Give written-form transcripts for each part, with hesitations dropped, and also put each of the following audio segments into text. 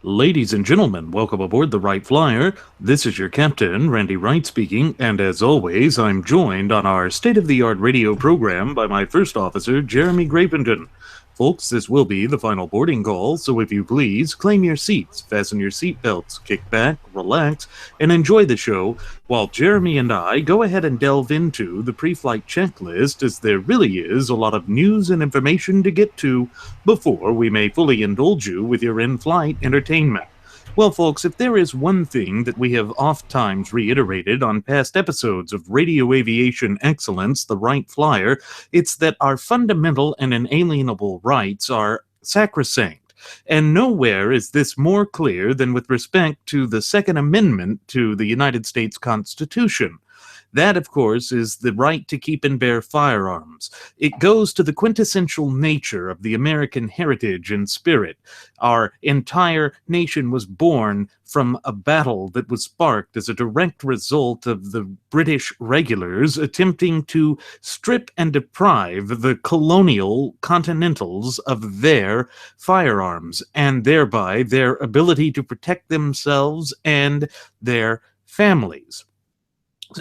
Ladies and gentlemen, welcome aboard the Wright Flyer. This is your captain, Randy Wright speaking, and as always, I'm joined on our state-of-the-art radio program by my first officer, Jeremy Grapington. Folks, this will be the final boarding call, so if you please, claim your seats, fasten your seatbelts, kick back, relax, and enjoy the show, while Jeremy and I go ahead and delve into the pre-flight checklist, as there really is a lot of news and information to get to before we may fully indulge you with your in-flight entertainment. Well, folks, if there is one thing that we have oft-times reiterated on past episodes of Radio Aviation Excellence, the Wright Flyer, it's that our fundamental and inalienable rights are sacrosanct. And nowhere is this more clear than with respect to the Second Amendment to the United States Constitution. That, of course, is the right to keep and bear firearms. It goes to the quintessential nature of the American heritage and spirit. Our entire nation was born from a battle that was sparked as a direct result of the British regulars attempting to strip and deprive the colonial continentals of their firearms, and thereby their ability to protect themselves and their families.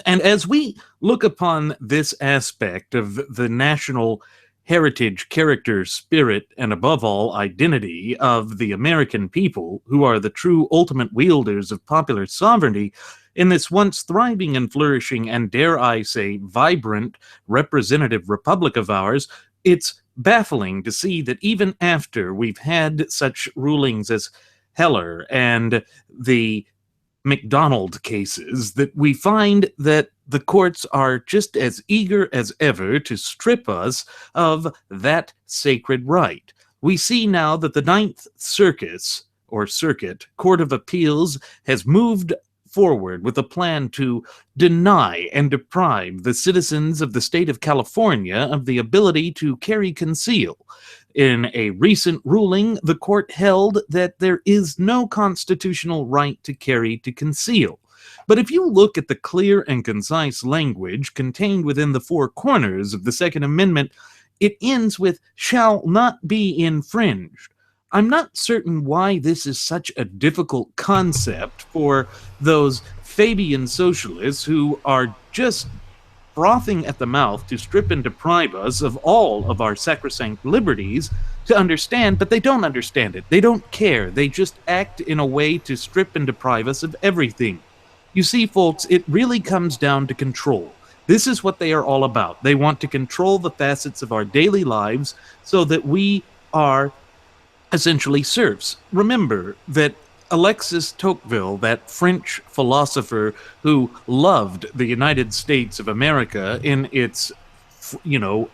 And as we look upon this aspect of the national heritage, character, spirit, and above all, identity of the American people, who are the true ultimate wielders of popular sovereignty, in this once thriving and flourishing and, dare I say, vibrant representative republic of ours, it's baffling to see that even after we've had such rulings as Heller and the McDonald cases, that we find that the courts are just as eager as ever to strip us of that sacred right. We see now that the Ninth Circuit Court of Appeals has moved forward with a plan to deny and deprive the citizens of the state of California of the ability to carry conceal. In a recent ruling, the court held that there is no constitutional right to carry to conceal. But if you look at the clear and concise language contained within the four corners of the Second Amendment, it ends with "shall not be infringed." I'm not certain why this is such a difficult concept for those Fabian socialists who are just frothing at the mouth to strip and deprive us of all of our sacrosanct liberties to understand, but they don't understand it. They don't care. They just act in a way to strip and deprive us of everything. You see, folks, it really comes down to control. This is what they are all about. They want to control the facets of our daily lives so that we are essentially serfs. Remember that Alexis Tocqueville, that French philosopher who loved the United States of America in its,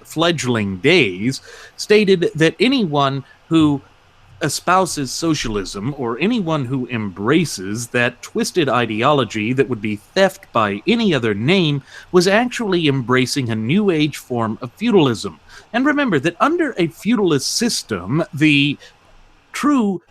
fledgling days, stated that anyone who espouses socialism, or anyone who embraces that twisted ideology that would be theft by any other name, was actually embracing a new age form of feudalism. And remember that under a feudalist system, the true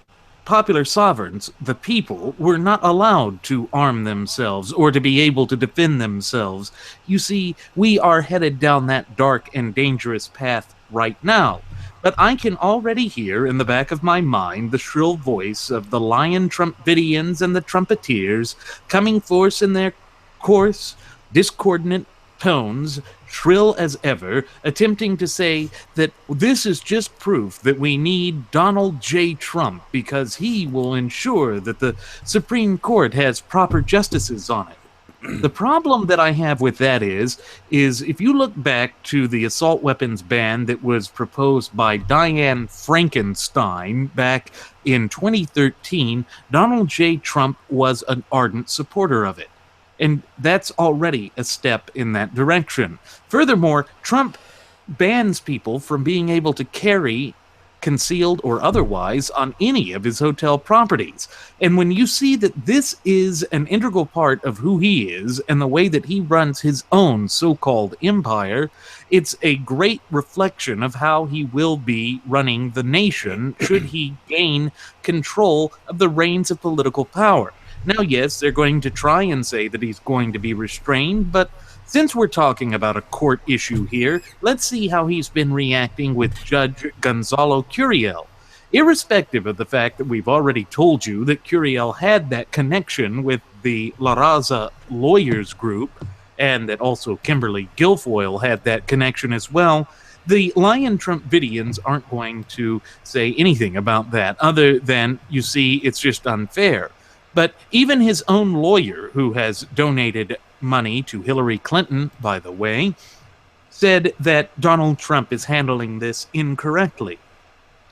popular sovereigns, the people, were not allowed to arm themselves or to be able to defend themselves. You see, we are headed down that dark and dangerous path right now. But I can already hear in the back of my mind the shrill voice of the lion Trumpidians and the trumpeteers coming forth in their coarse, discordant tones, shrill as ever, attempting to say that this is just proof that we need Donald J. Trump because he will ensure that the Supreme Court has proper justices on it. The problem that I have with that is if you look back to the assault weapons ban that was proposed by Dianne Frankenstein back in 2013, Donald J. Trump was an ardent supporter of it. And that's already a step in that direction. Furthermore, Trump bans people from being able to carry, concealed or otherwise, on any of his hotel properties. And when you see that this is an integral part of who he is and the way that he runs his own so-called empire, it's a great reflection of how he will be running the nation should he gain control of the reins of political power. Now, yes, they're going to try and say that he's going to be restrained, but since we're talking about a court issue here, let's see how he's been reacting with Judge Gonzalo Curiel. irrespective of the fact that we've already told you that Curiel had that connection with the La Raza Lawyers Group, and that also Kimberly Guilfoyle had that connection as well, the Lion Trumpvidians aren't going to say anything about that other than, you see, it's just unfair. But even his own lawyer, who has donated money to Hillary Clinton, by the way, said that Donald Trump is handling this incorrectly.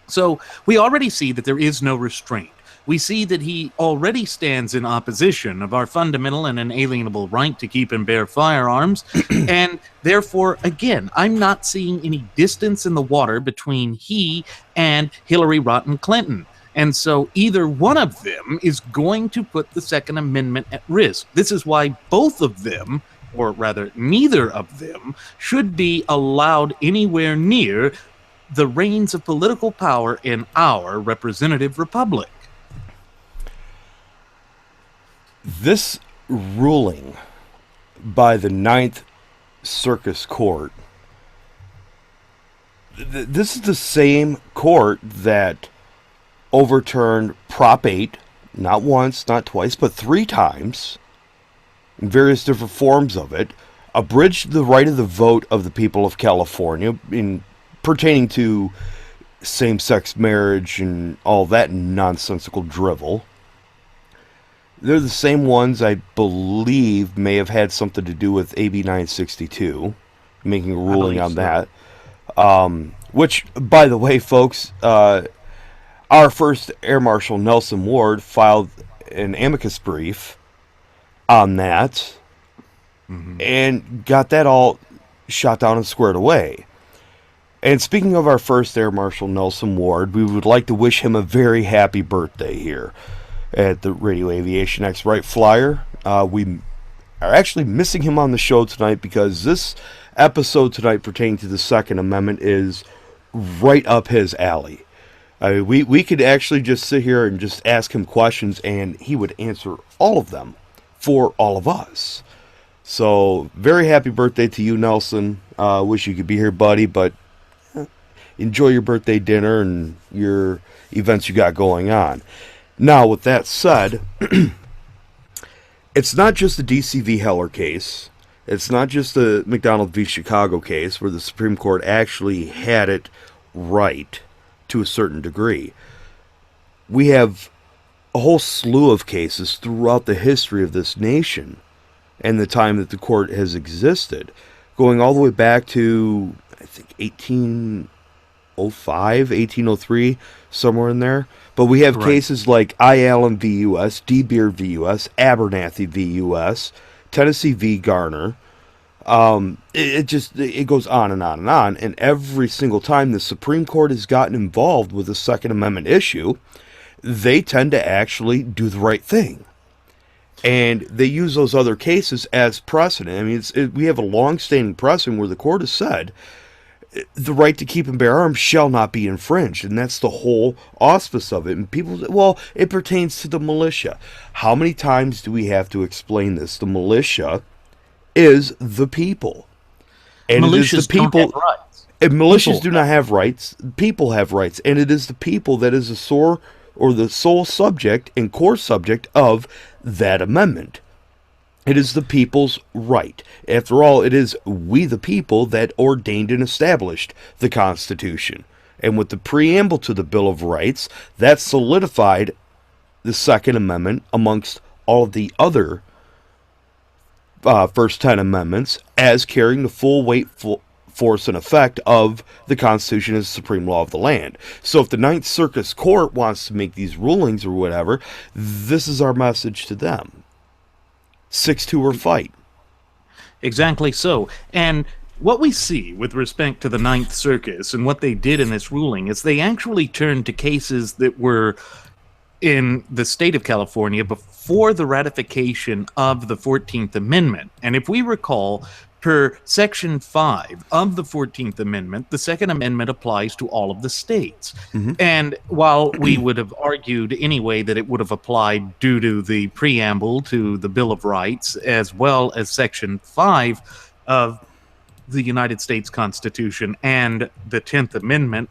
So we already see that there is no restraint. We see that he already stands in opposition of our fundamental and inalienable right to keep and bear firearms. And therefore, again, I'm not seeing any distance in the water between he and Hillary Rotten Clinton. And so either one of them is going to put the Second Amendment at risk. This is why both of them, or rather neither of them, should be allowed anywhere near the reins of political power in our representative republic. This ruling by the Ninth Circus Court, this is the same court that overturned Prop 8, not once, not twice, but 3 times, in various different forms of it, abridged the right of the vote of the people of California in pertaining to same-sex marriage and all that nonsensical drivel. They're the same ones I believe may have had something to do with AB 962, making a ruling on that. Which, by the way, folks, our first Air Marshal Nelson Ward filed an amicus brief on that, and got that all shot down and squared away. And speaking of our first Air Marshal Nelson Ward, we would like to wish him a very happy birthday here at the Radio Aviation X Wright Flyer. We are actually missing him on the show tonight because this episode tonight pertaining to the Second Amendment is right up his alley. We could actually just sit here and just ask him questions and he would answer all of them for all of us. So, very happy birthday to you, Nelson. Wish you could be here, buddy, but enjoy your birthday dinner and your events you got going on. Now, with that said, it's not just the DC v. Heller case. It's not just the McDonald v. Chicago case where the Supreme Court actually had it right to a certain degree. We have a whole slew of cases throughout the history of this nation and the time that the court has existed, going all the way back to, I think, 1805, 1803, somewhere in there. But we have cases like I. Allen v. U.S., D. Beard v. U.S., Abernathy v. U.S., Tennessee v. Garner. It goes on and on and on. And every single time the Supreme Court has gotten involved with a Second Amendment issue, they tend to actually do the right thing. And they use those other cases as precedent. I mean, we have a long-standing precedent where the court has said the right to keep and bear arms shall not be infringed. And that's the whole auspice of it. And people say, well, it pertains to the militia. How many times do we have to explain this? The militia is the people. And militias it is the people. Don't have rights. And militias do not have rights. People have rights. And it is the people that is the sole subject and core subject of that amendment. It is the people's right. After all, it is we the people that ordained and established the Constitution. And with the preamble to the Bill of Rights, that solidified the Second Amendment amongst all of the other first 10 amendments as carrying the full weight, force, and effect of the Constitution as supreme law of the land. So if the Ninth Circus Court wants to make these rulings or whatever, this is our message to them. 6-2 or fight. Exactly so. And what we see with respect to the Ninth Circus and what they did in this ruling is they actually turned to cases that were in the state of California before the ratification of the 14th Amendment. And if we recall, per Section 5 of the 14th Amendment, the Second Amendment applies to all of the states. And while we would have argued anyway that it would have applied due to the preamble to the Bill of Rights, as well as Section 5 of the United States Constitution and the 10th Amendment,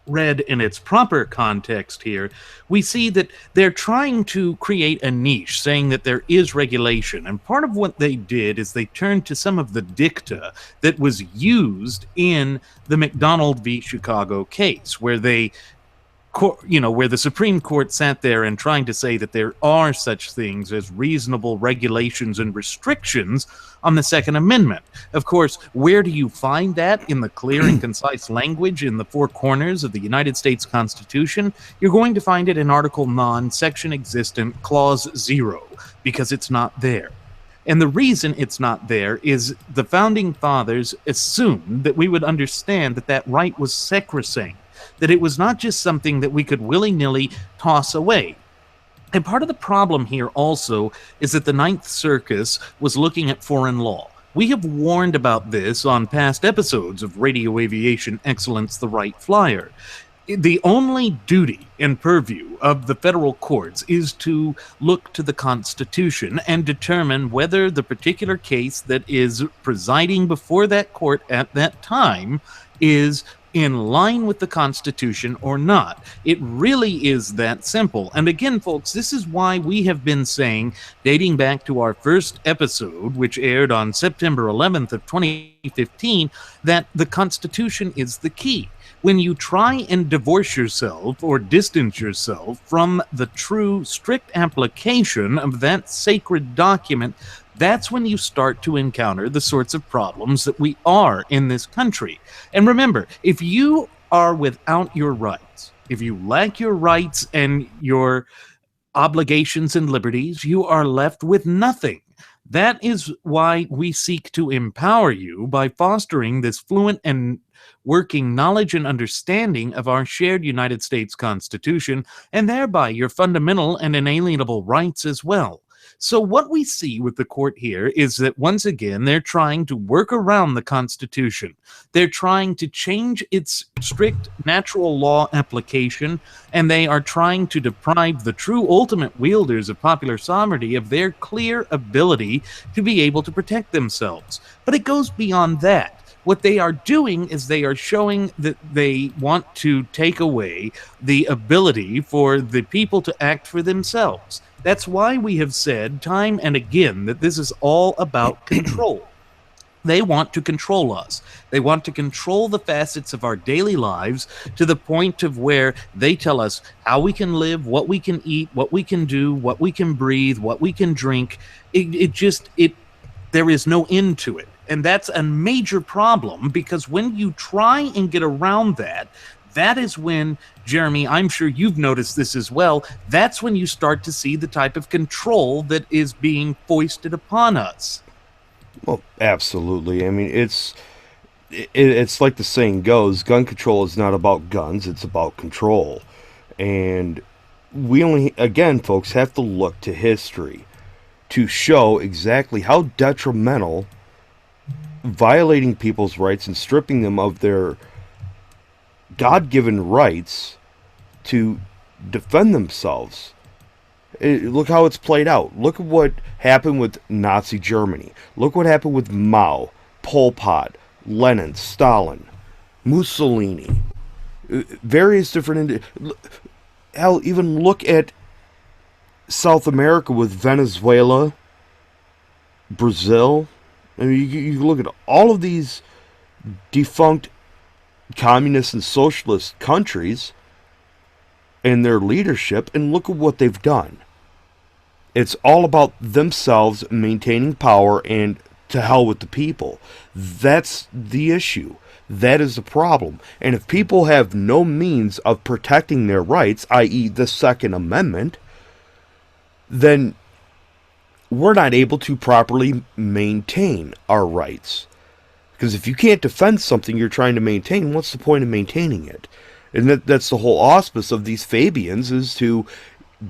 read in its proper context here, we see that they're trying to create a niche, saying that there is regulation. And part of what they did is they turned to some of the dicta that was used in the McDonald v. Chicago case, where where the Supreme Court sat there and trying to say that there are such things as reasonable regulations and restrictions on the Second Amendment. Of course, where do you find that in the clear and concise language in the four corners of the United States Constitution? You're going to find it in Article 9, Section Existent, Clause 0, because it's not there. And the reason it's not there is the Founding Fathers assumed that we would understand that that right was sacrosanct, that it was not just something that we could willy-nilly toss away. And part of the problem here also is that the Ninth Circus was looking at foreign law. We have warned about this on past episodes of Radio Aviation Excellence, the Wright Flyer. The only duty and purview of the federal courts is to look to the Constitution and determine whether the particular case that is presiding before that court at that time is in line with the Constitution or not. It really is that simple. And again, folks, this is why we have been saying, dating back to our first episode, which aired on September 11th of 2015, that the Constitution is the key. When you try and divorce yourself or distance yourself from the true, strict application of that sacred document, that's when you start to encounter the sorts of problems that we are in this country. And remember, if you are without your rights, if you lack your rights and your obligations and liberties, you are left with nothing. That is why we seek to empower you by fostering this fluent and working knowledge and understanding of our shared United States Constitution, and thereby your fundamental and inalienable rights as well. So what we see with the court here is that, once again, they're trying to work around the Constitution. They're trying to change its strict natural law application, and they are trying to deprive the true ultimate wielders of popular sovereignty of their clear ability to be able to protect themselves. But it goes beyond that. What they are doing is they are showing that they want to take away the ability for the people to act for themselves. That's why we have said time and again that this is all about control. They want to control us. They want to control the facets of our daily lives to the point of where they tell us how we can live, what we can eat, what we can do, what we can breathe, what we can drink. There is no end to it. And that's a major problem, because when you try and get around that, that is when, Jeremy, I'm sure you've noticed this as well, that's when you start to see the type of control that is being foisted upon us. Well, absolutely. I mean, it's like the saying goes, gun control is not about guns, it's about control. And we only, again, folks, have to look to history to show exactly how detrimental violating people's rights and stripping them of their God-given rights to defend themselves. Look how it's played out. Look at what happened with Nazi Germany. Look what happened with Mao, Pol Pot, Lenin, Stalin, Mussolini. Various different... Hell, even look at South America with Venezuela, Brazil. I mean, you look at all of these defunct communist and socialist countries and their leadership, and look at what they've done. It's all about themselves maintaining power, and to hell with the people. That's the issue. That is the problem. And if people have no means of protecting their rights, i.e. the Second Amendment, then we're not able to properly maintain our rights. Because if you can't defend something you're trying to maintain, what's the point of maintaining it? And that's the whole auspice of these Fabians, is to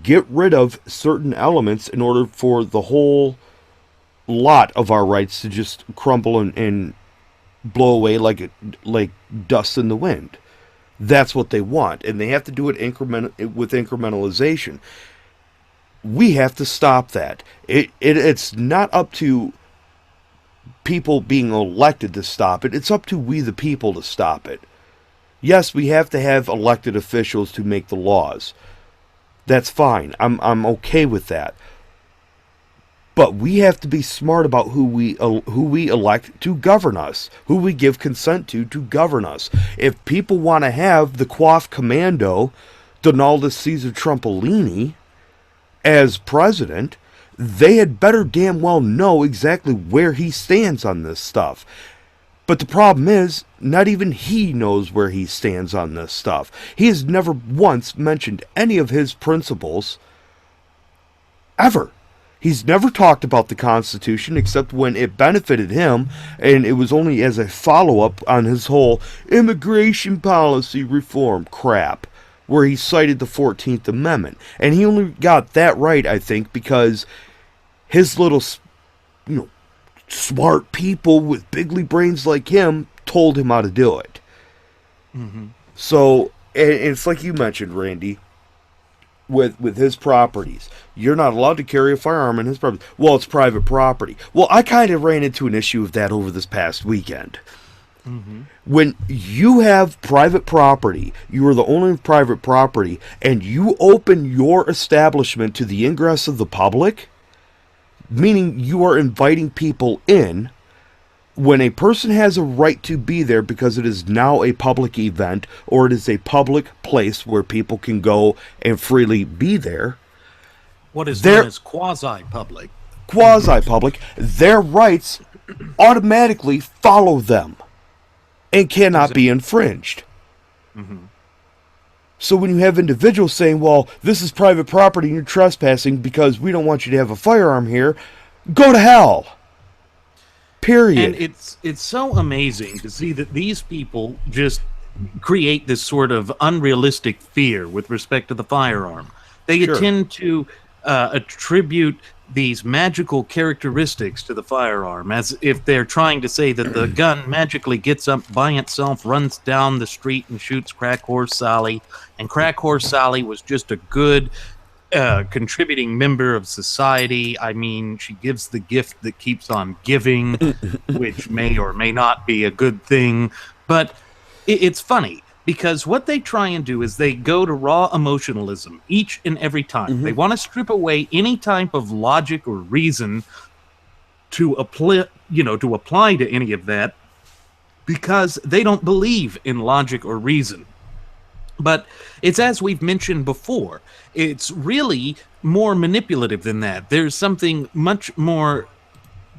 get rid of certain elements in order for the whole lot of our rights to just crumble and blow away like dust in the wind. That's what they want, and they have to do it with incrementalization. We have to stop that. It's not up to people being elected to stop it. It's up to we the people to stop it. Yes, we have to have elected officials to make the laws. That's fine. I'm okay with that. But we have to be smart about who we elect to govern us, who we give consent to govern us. If people want to have the Quaff Commando, Donaldus Caesar Trumpolini, as president, they had better damn well know exactly where he stands on this stuff. But the problem is, not even he knows where he stands on this stuff. He has never once mentioned any of his principles, ever. He's never talked about the Constitution except when it benefited him, and it was only as a follow-up on his whole immigration policy reform crap, where he cited the 14th Amendment. And he only got that right, I think, because his little, smart people with bigly brains like him told him how to do it. Mm-hmm. So, and it's like you mentioned, Randy, with his properties. You're not allowed to carry a firearm in his property. Well, it's private property. Well, I kind of ran into an issue of that over this past weekend. Mm-hmm. When you have private property, you are the owner of private property, and you open your establishment to the ingress of the public, meaning you are inviting people in, when a person has a right to be there because it is now a public event or it is a public place where people can go and freely be there. What is known as quasi-public. Quasi-public, their rights automatically follow them and cannot be infringed. Mm-hmm. So when you have individuals saying, well, this is private property and you're trespassing because we don't want you to have a firearm here, go to hell. Period. And it's so amazing to see that these people just create this sort of unrealistic fear with respect to the firearm. They tend to attribute these magical characteristics to the firearm, as if they're trying to say that the gun magically gets up by itself, runs down the street, and shoots Crack Horse Sally. And Crack Horse Sally was just a good contributing member of society. I mean, she gives the gift that keeps on giving, which may or may not be a good thing. But it's funny, because what they try and do is they go to raw emotionalism each and every time. Mm-hmm. They want to strip away any type of logic or reason to apply to any of that, because they don't believe in logic or reason. But it's as we've mentioned before, it's really more manipulative than that. There's something much more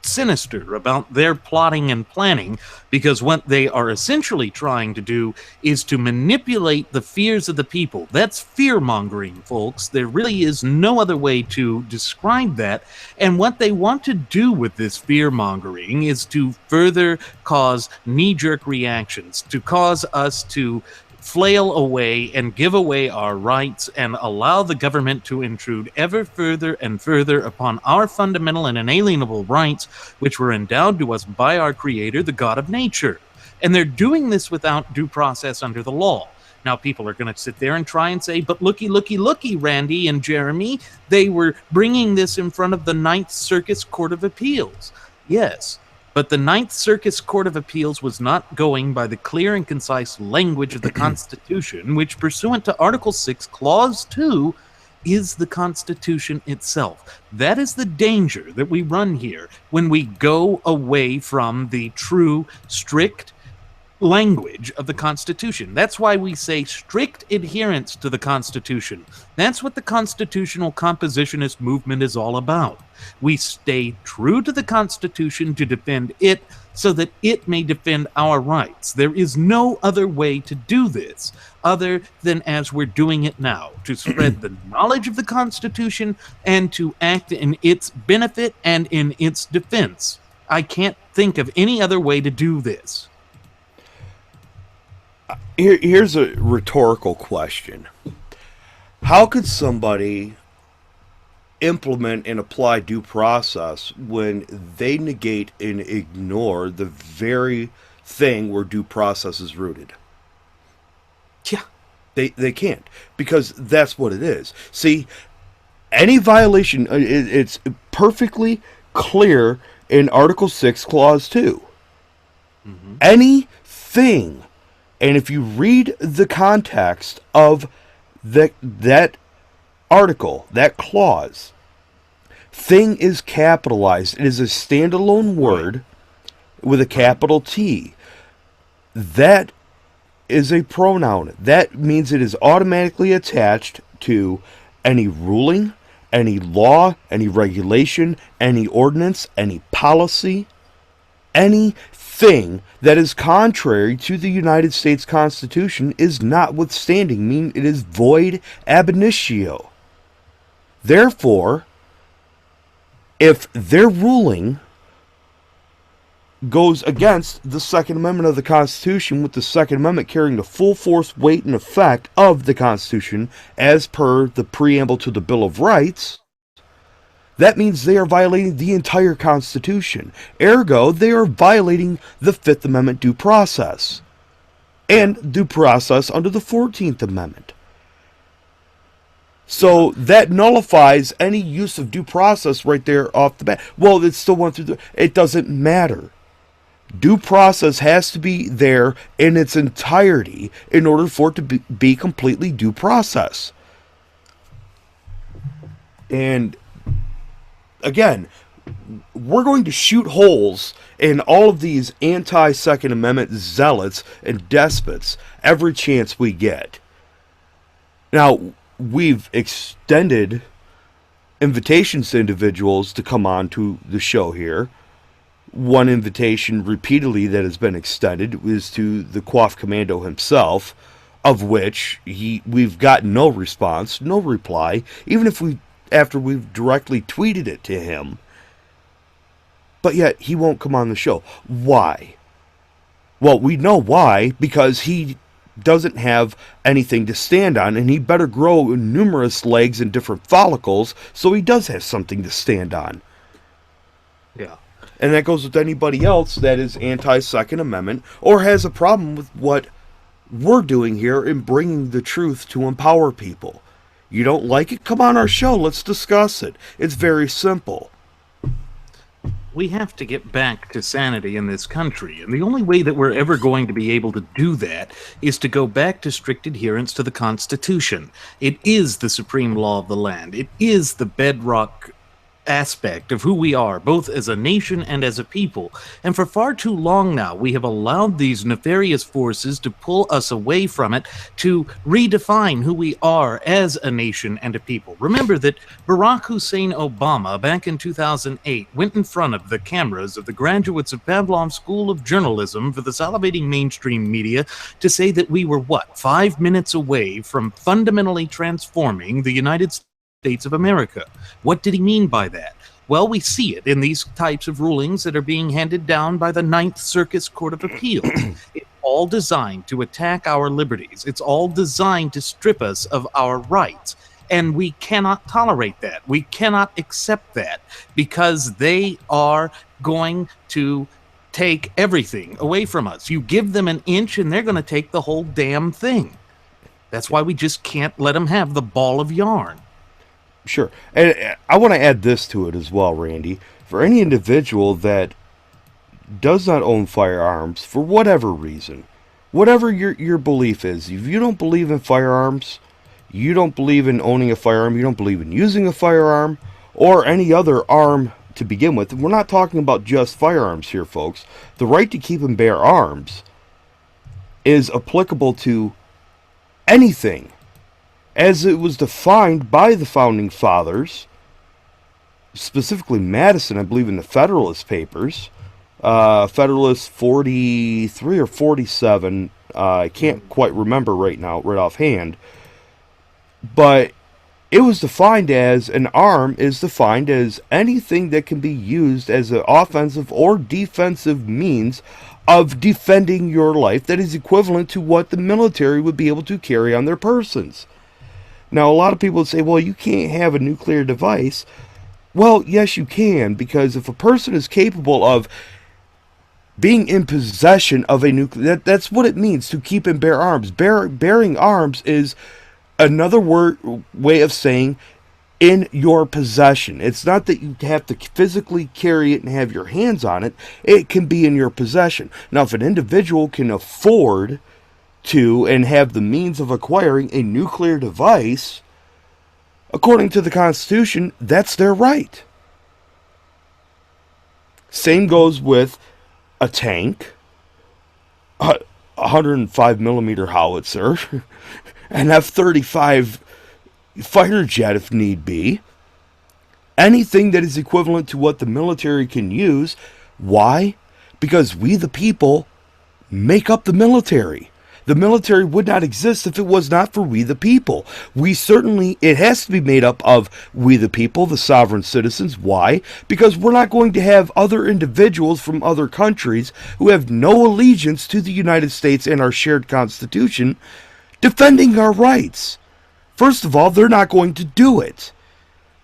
sinister about their plotting and planning, because what they are essentially trying to do is to manipulate the fears of the people. That's fear-mongering, folks. There really is no other way to describe that. And what they want to do with this fear-mongering is to further cause knee-jerk reactions, to cause us to flail away and give away our rights and allow the government to intrude ever further and further upon our fundamental and inalienable rights, which were endowed to us by our Creator, the God of nature. And they're doing this without due process under the law. Now, people are going to sit there and try and say, but looky, Randy and Jeremy, they were bringing this in front of the Ninth Circuit Court of Appeals. Yes, but the Ninth Circuit Court of Appeals was not going by the clear and concise language of the Constitution, which, pursuant to Article 6, Clause 2, is the Constitution itself. That is the danger that we run here when we go away from the true, strict language of the Constitution. That's why we say strict adherence to the Constitution. That's what the constitutional compositionist movement is all about. We stay true to the Constitution to defend it so that it may defend our rights. There is no other way to do this other than as we're doing it now, to spread the knowledge of the Constitution and to act in its benefit and in its defense. I can't think of any other way to do this. Here's a rhetorical question. How could somebody implement and apply due process when they negate and ignore the very thing where due process is rooted? Yeah. They can't, because that's what it is. See, any violation, it's perfectly clear in Article 6, Clause 2. Mm-hmm. Anything And if you read the context of that article, that clause, thing is capitalized. It is a standalone word with a capital T. That is a pronoun. That means it is automatically attached to any ruling, any law, any regulation, any ordinance, any policy, anything that is contrary to the United States Constitution is notwithstanding, meaning it is void ab initio. Therefore, if their ruling goes against the Second Amendment of the Constitution, with the Second Amendment carrying the full force, weight, and effect of the Constitution as per the preamble to the Bill of Rights, that means they are violating the entire Constitution. Ergo, they are violating the Fifth Amendment due process and due process under the 14th Amendment. So that nullifies any use of due process right there off the bat. Well, it still went through it doesn't matter. Due process has to be there in its entirety in order for it to be completely due process. And again, we're going to shoot holes in all of these anti-Second Amendment zealots and despots every chance we get. Now, we've extended invitations to individuals to come on to the show here. One invitation repeatedly that has been extended is to the Quaff Commando himself, of which we've gotten no response, no reply, even if after we've directly tweeted it to him. But yet he won't come on the show. Why? Well, we know why, because he doesn't have anything to stand on, and he better grow numerous legs and different follicles so he does have something to stand on. Yeah. And that goes with anybody else that is anti-Second Amendment or has a problem with what we're doing here in bringing the truth to empower people. You don't like it? Come on our show. Let's discuss it. It's very simple. We have to get back to sanity in this country, and the only way that we're ever going to be able to do that is to go back to strict adherence to the Constitution. It is the supreme law of the land. It is the bedrock aspect of who we are, both as a nation and as a people. And for far too long now, we have allowed these nefarious forces to pull us away from it, to redefine who we are as a nation and a people. Remember that Barack Hussein Obama, back in 2008, went in front of the cameras of the graduates of Pavlov School of Journalism for the salivating mainstream media to say that we were, 5 minutes away from fundamentally transforming the United States of America. What did he mean by that? Well, we see it in these types of rulings that are being handed down by the Ninth Circuit Court of Appeals. It's all designed to attack our liberties. It's all designed to strip us of our rights. And we cannot tolerate that. We cannot accept that, because they are going to take everything away from us. You give them an inch and they're going to take the whole damn thing. That's why we just can't let them have the ball of yarn. Sure. And I want to add this to it as well, Randy. For any individual that does not own firearms for whatever reason, whatever your belief is, if you don't believe in firearms, you don't believe in owning a firearm, you don't believe in using a firearm, or any other arm to begin with, we're not talking about just firearms here, folks. The right to keep and bear arms is applicable to anything as it was defined by the Founding Fathers, specifically Madison, I believe, in the Federalist Papers. Federalist 43 or 47, I can't quite remember right now, right offhand. But it was defined as, an arm is defined as anything that can be used as an offensive or defensive means of defending your life that is equivalent to what the military would be able to carry on their persons. Now, a lot of people would say, well, you can't have a nuclear device. Well, yes, you can, because if a person is capable of being in possession of a nuclear, that's what it means to keep and bear arms. Bearing arms is another way of saying in your possession. It's not that you have to physically carry it and have your hands on it. It can be in your possession. Now, if an individual can afford to and have the means of acquiring a nuclear device, according to the Constitution, that's their right. Same goes with a tank, a 105 millimeter howitzer, an F-35 fighter jet if need be. Anything that is equivalent to what the military can use. Why? Because we the people make up the military. The military would not exist if it was not for we the people. It has to be made up of we the people, the sovereign citizens. Why? Because we're not going to have other individuals from other countries who have no allegiance to the United States and our shared Constitution defending our rights. First of all, they're not going to do it.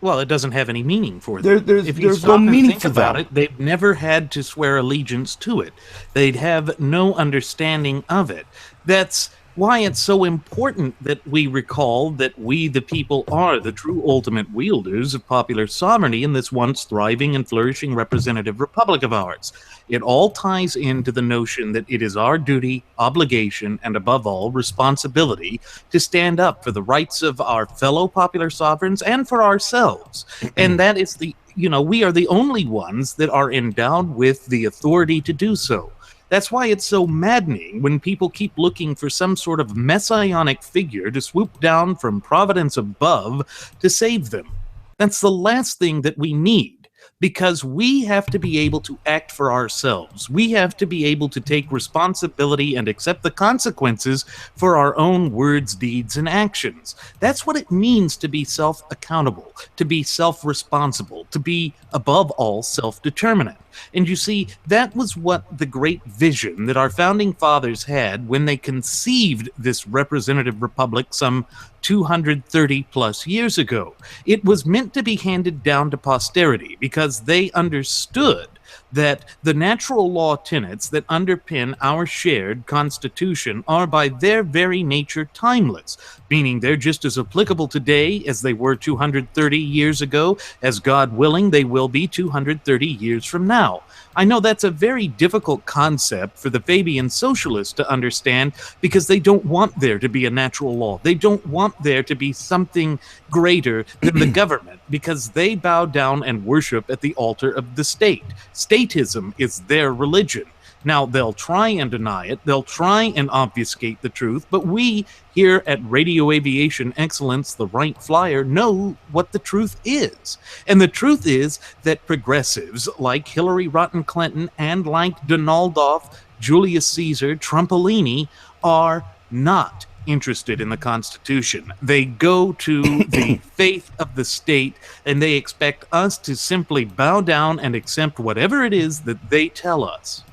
Well, it doesn't have any meaning for them. There's no meaning for about them. it, they've never had to swear allegiance to it. They'd have no understanding of it. That's why it's so important that we recall that we, the people, are the true ultimate wielders of popular sovereignty in this once thriving and flourishing representative republic of ours. It all ties into the notion that it is our duty, obligation, and above all, responsibility to stand up for the rights of our fellow popular sovereigns and for ourselves. And that is we are the only ones that are endowed with the authority to do so. That's why it's so maddening when people keep looking for some sort of messianic figure to swoop down from providence above to save them. That's the last thing that we need, because we have to be able to act for ourselves. We have to be able to take responsibility and accept the consequences for our own words, deeds, and actions. That's what it means to be self-accountable, to be self-responsible, to be, above all, self-determinate. And you see, that was what the great vision that our founding fathers had when they conceived this representative republic some 230 plus years ago. It was meant to be handed down to posterity because they understood that the natural law tenets that underpin our shared Constitution are by their very nature timeless, meaning they're just as applicable today as they were 230 years ago, as God willing they will be 230 years from now. I know that's a very difficult concept for the Fabian socialists to understand because they don't want there to be a natural law. They don't want there to be something greater than the government because they bow down and worship at the altar of the state. Statism is their religion. Now, they'll try and deny it, they'll try and obfuscate the truth, but we here at Radio Aviation Excellence, the Wright Flyer, know what the truth is. And the truth is that progressives like Hillary Rodham Clinton and like Donaldoff, Julius Caesar, Trumpolini are not interested in the Constitution. They go to the faith of the state, and they expect us to simply bow down and accept whatever it is that they tell us.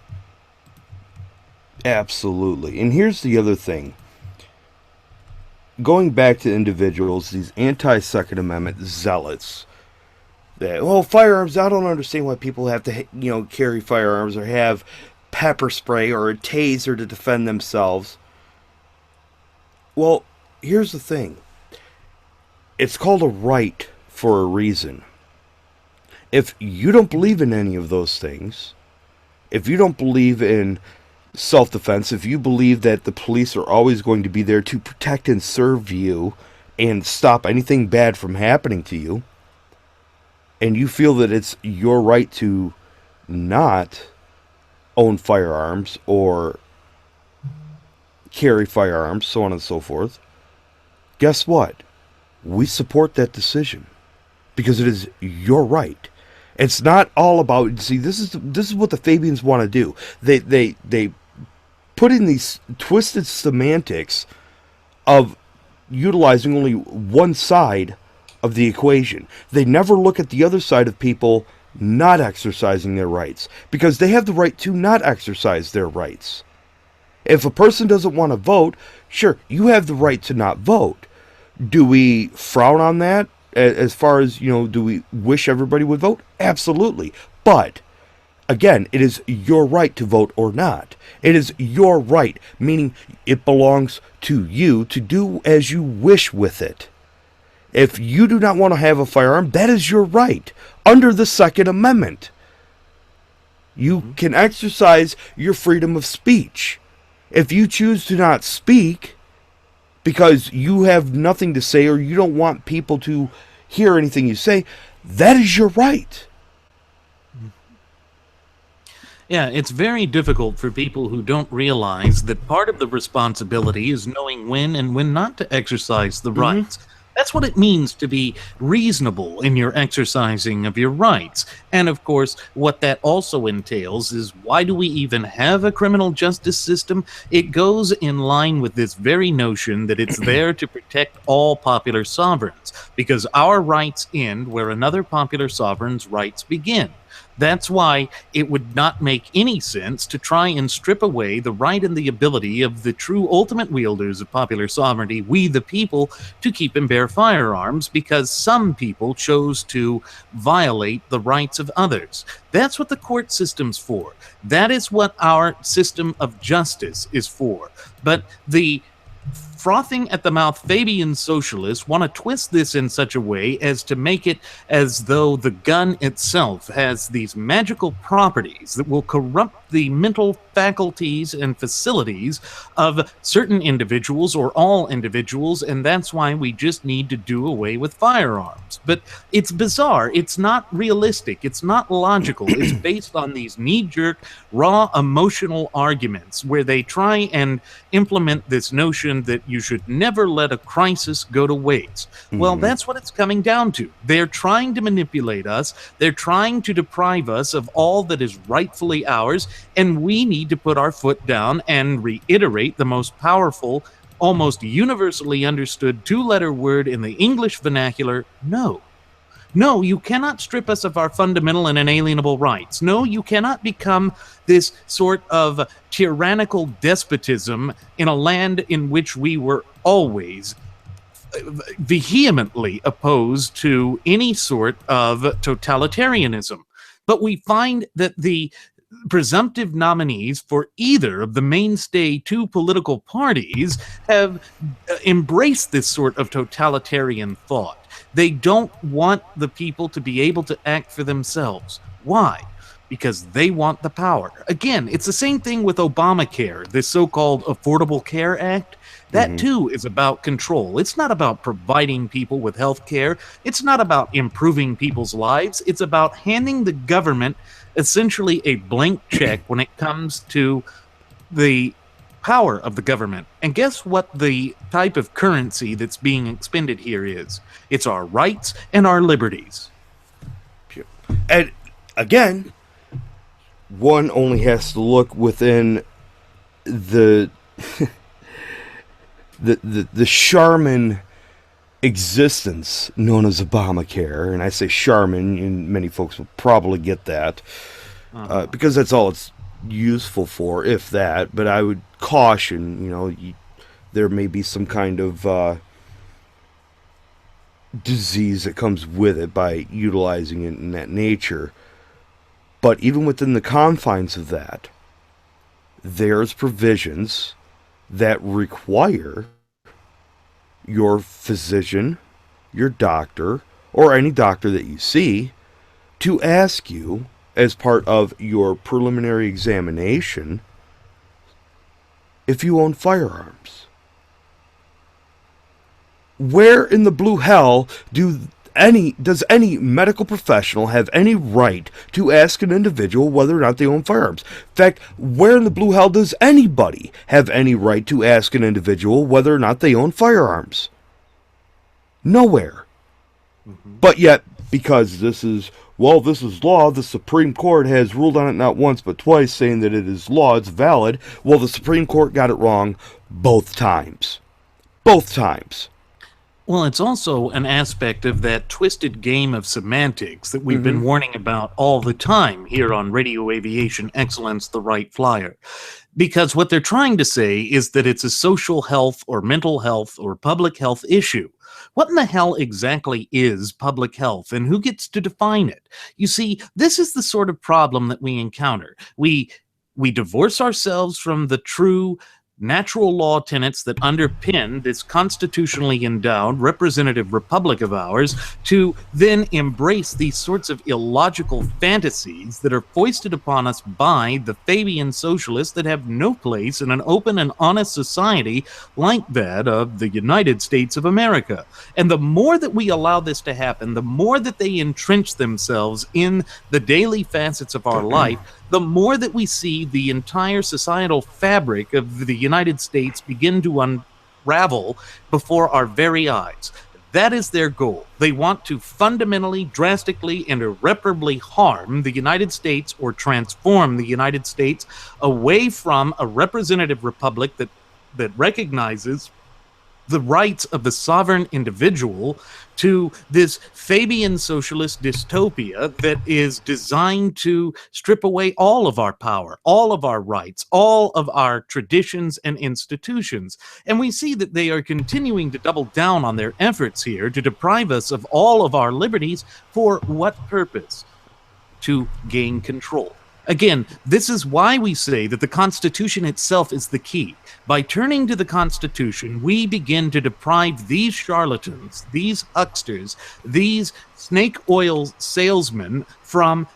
Absolutely. And here's the other thing. Going back to individuals, these anti-Second Amendment zealots, that, firearms, I don't understand why people have to, carry firearms or have pepper spray or a taser to defend themselves. Well, here's the thing. It's called a right for a reason. If you don't believe in any of those things, if you don't believe in self-defense, if you believe that the police are always going to be there to protect and serve you and stop anything bad from happening to you, and you feel that it's your right to not own firearms or carry firearms, so on and so forth, guess what? We support that decision because it is your right. It's not all about, see, this is what the Fabians want to do. They put in these twisted semantics of utilizing only one side of the equation. They never look at the other side of people not exercising their rights because they have the right to not exercise their rights. If a person doesn't want to vote, sure, you have the right to not vote. Do we frown on that? As far as, do we wish everybody would vote? Absolutely. But, again, it is your right to vote or not. It is your right, meaning it belongs to you to do as you wish with it. If you do not want to have a firearm, that is your right under the Second Amendment. You can exercise your freedom of speech. If you choose to not speak because you have nothing to say or you don't want people to hear anything you say, that is your right. Yeah, it's very difficult for people who don't realize that part of the responsibility is knowing when and when not to exercise the Mm-hmm. rights. That's what it means to be reasonable in your exercising of your rights. And of course, what that also entails is why do we even have a criminal justice system? It goes in line with this very notion that it's there to protect all popular sovereigns, because our rights end where another popular sovereign's rights begin. That's why it would not make any sense to try and strip away the right and the ability of the true ultimate wielders of popular sovereignty, we the people, to keep and bear firearms because some people chose to violate the rights of others. That's what the court system's for. That is what our system of justice is for. But the frothing at the mouth Fabian socialists want to twist this in such a way as to make it as though the gun itself has these magical properties that will corrupt the mental faculties and facilities of certain individuals or all individuals, and that's why we just need to do away with firearms. But it's bizarre. It's not realistic. It's not logical. It's based on these knee-jerk, raw, emotional arguments where they try and implement this notion that you should never let a crisis go to waste. Well, Mm-hmm. that's what it's coming down to. They're trying to manipulate us. They're trying to deprive us of all that is rightfully ours, and we need to put our foot down and reiterate the most powerful, almost universally understood two-letter word in the English vernacular: no. No, you cannot strip us of our fundamental and inalienable rights. No, you cannot become this sort of tyrannical despotism in a land in which we were always vehemently opposed to any sort of totalitarianism. But we find that the presumptive nominees for either of the mainstay two political parties have embraced this sort of totalitarian thought. They don't want the people to be able to act for themselves. Why? Because they want the power. Again, it's the same thing with Obamacare, this so called Affordable Care Act. That Mm-hmm. too is about control. It's not about providing people with health care. It's not about improving people's lives. It's about handing the government essentially a blank check when it comes to the power of the government. And guess what the type of currency that's being expended here is? It's our rights and our liberties. And again, one only has to look within the the Charmin existence known as Obamacare, and I say Charmin, and many folks will probably get that because that's all it's useful for, if that. But I would caution, there may be some kind of disease that comes with it by utilizing it in that nature. But even within the confines of that, there's provisions that require your physician, your doctor, or any doctor that you see to ask you, as part of your preliminary examination, if you own firearms. Where in the blue hell does any medical professional have any right to ask an individual whether or not they own firearms? In fact, where in the blue hell does anybody have any right to ask an individual whether or not they own firearms? Nowhere. Mm-hmm. But yet, because this is law, the Supreme Court has ruled on it not once but twice, saying that it is law, it's valid. Well, the Supreme Court got it wrong both times. Both times. Well, it's also an aspect of that twisted game of semantics that we've been warning about all the time here on Radio Aviation Excellence, the Wright Flyer. Because what they're trying to say is that it's a social health or mental health or public health issue. What in the hell exactly is public health, and who gets to define it? You see, this is the sort of problem that we encounter. We divorce ourselves from the true natural law tenets that underpin this constitutionally endowed representative republic of ours to then embrace these sorts of illogical fantasies that are foisted upon us by the Fabian socialists that have no place in an open and honest society like that of the United States of America. And the more that we allow this to happen, the more that they entrench themselves in the daily facets of our life, the more that we see the entire societal fabric of the United States begin to unravel before our very eyes. That is their goal. They want to fundamentally, drastically, and irreparably harm the United States or transform the United States away from a representative republic that recognizes the rights of the sovereign individual to this Fabian socialist dystopia that is designed to strip away all of our power, all of our rights, all of our traditions and institutions. And we see that they are continuing to double down on their efforts here to deprive us of all of our liberties. For what purpose? To gain control. Again, this is why we say that the Constitution itself is the key. By turning to the Constitution, we begin to deprive these charlatans, these hucksters, these snake oil salesmen from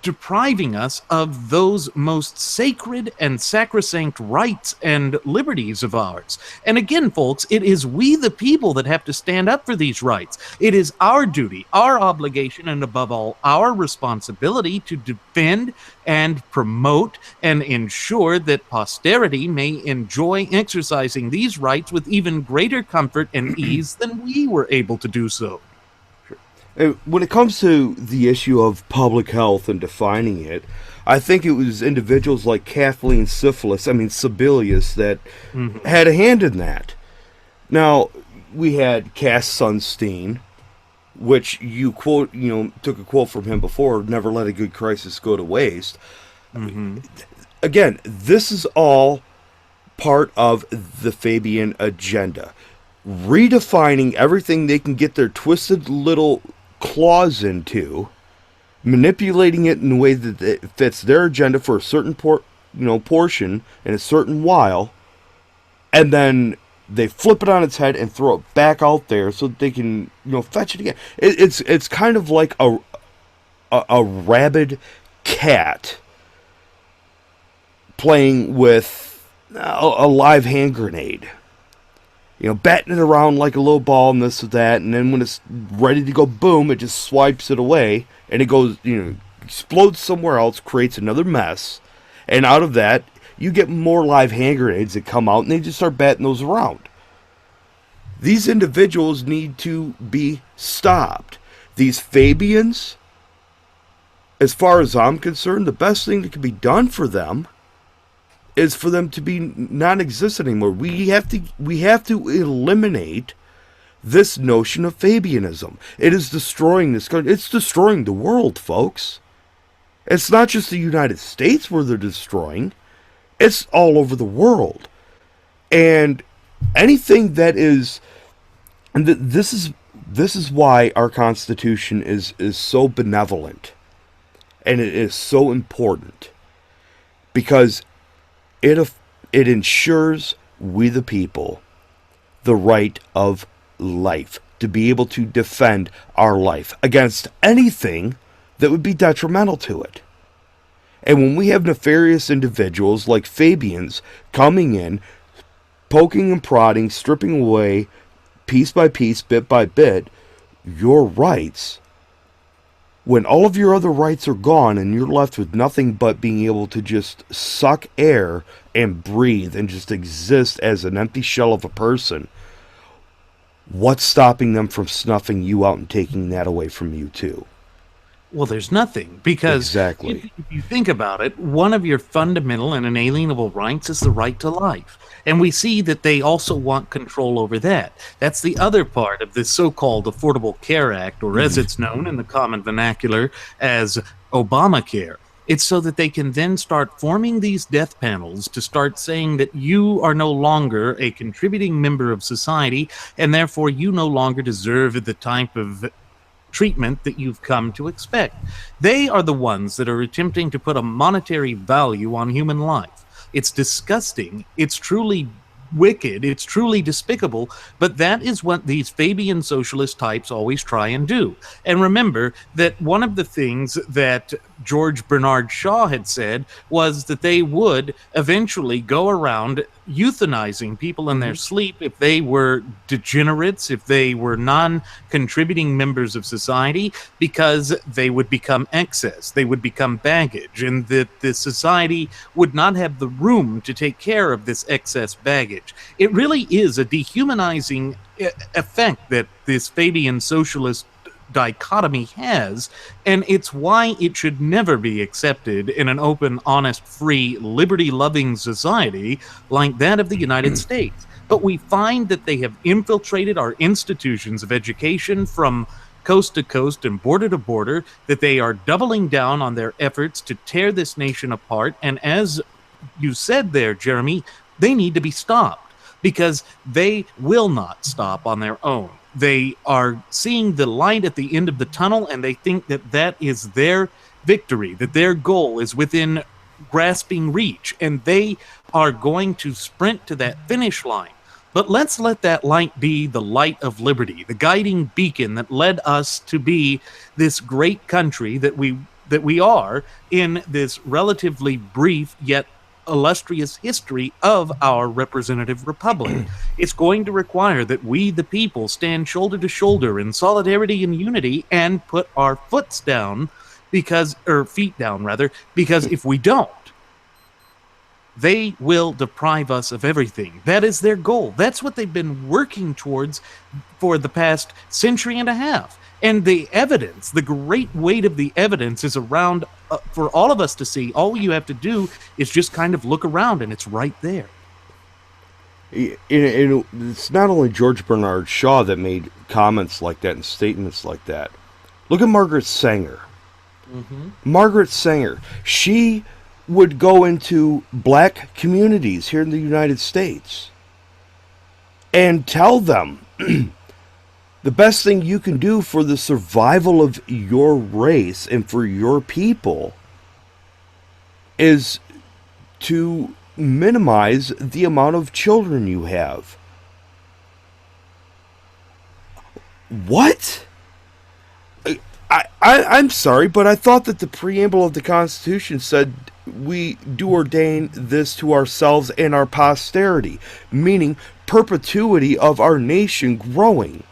depriving us of those most sacred and sacrosanct rights and liberties of ours. And again, folks, it is we the people that have to stand up for these rights. It is our duty, our obligation, and above all, our responsibility to defend and promote and ensure that posterity may enjoy exercising these rights with even greater comfort and ease than we were able to do so. When it comes to the issue of public health and defining it, I think it was individuals like Kathleen Sebelius, that had a hand in that. Now, we had Cass Sunstein, which you quote, took a quote from him before, never let a good crisis go to waste. Again, this is all part of the Fabian agenda. Redefining everything they can get their twisted little claws into, manipulating it in a way that it fits their agenda for a certain portion in a certain while, and then they flip it on its head and throw it back out there so that they can fetch it again. It's kind of like a rabid cat playing with a live hand grenade. Batting it around like a little ball and this or that, and then when it's ready to go, boom, it just swipes it away, and it goes, explodes somewhere else, creates another mess, and out of that, you get more live hand grenades that come out, and they just start batting those around. These individuals need to be stopped. These Fabians, as far as I'm concerned, the best thing that can be done for them is for them to be non-existent anymore. We have to eliminate this notion of Fabianism. It is destroying this country. It's destroying the world, folks. It's not just the United States where they're destroying. It's all over the world. And anything that is, and this is why our Constitution is so benevolent, and it is so important, because it ensures we the people the right of life, to be able to defend our life against anything that would be detrimental to it. And when we have nefarious individuals like Fabians coming in, poking and prodding, stripping away piece by piece, bit by bit, your rights, when all of your other rights are gone and you're left with nothing but being able to just suck air and breathe and just exist as an empty shell of a person, what's stopping them from snuffing you out and taking that away from you too? Well, there's nothing, because exactly. If you think about it, one of your fundamental and inalienable rights is the right to life. And we see that they also want control over that. That's the other part of this so-called Affordable Care Act, or as it's known in the common vernacular as Obamacare. It's so that they can then start forming these death panels to start saying that you are no longer a contributing member of society, and therefore you no longer deserve the type of treatment that you've come to expect. They are the ones that are attempting to put a monetary value on human life. It's disgusting. It's truly wicked. It's truly despicable. But that is what these Fabian socialist types always try and do. And remember that one of the things that George Bernard Shaw had said was that they would eventually go around euthanizing people in their sleep if they were degenerates, if they were non-contributing members of society, because they would become excess, they would become baggage, and that the society would not have the room to take care of this excess baggage. It really is a dehumanizing effect that this Fabian socialist dichotomy has, and it's why it should never be accepted in an open, honest, free, liberty-loving society like that of the United States. But we find that they have infiltrated our institutions of education from coast to coast and border to border, that they are doubling down on their efforts to tear this nation apart, and as you said there, Jeremy, they need to be stopped, because they will not stop on their own. They are seeing the light at the end of the tunnel, and they think that that is their victory, that their goal is within grasping reach, and they are going to sprint to that finish line. But let's let that light be the light of liberty, the guiding beacon that led us to be this great country that we are in this relatively brief yet illustrious history of our representative republic. It's going to require that we, the people, stand shoulder to shoulder in solidarity and unity and put our feet down, because if we don't, they will deprive us of everything. That is their goal. That's what they've been working towards for the past century and a half. And the evidence, the great weight of the evidence is around for all of us to see. All you have to do is just kind of look around, and it's right there. It's not only George Bernard Shaw that made comments like that and statements like that. Look at Margaret Sanger. Mm-hmm. Margaret Sanger. She would go into black communities here in the United States and tell them the best thing you can do for the survival of your race and for your people is to minimize the amount of children you have. What? I'm sorry, but I thought that the preamble of the Constitution said we do ordain this to ourselves and our posterity, meaning perpetuity of our nation growing.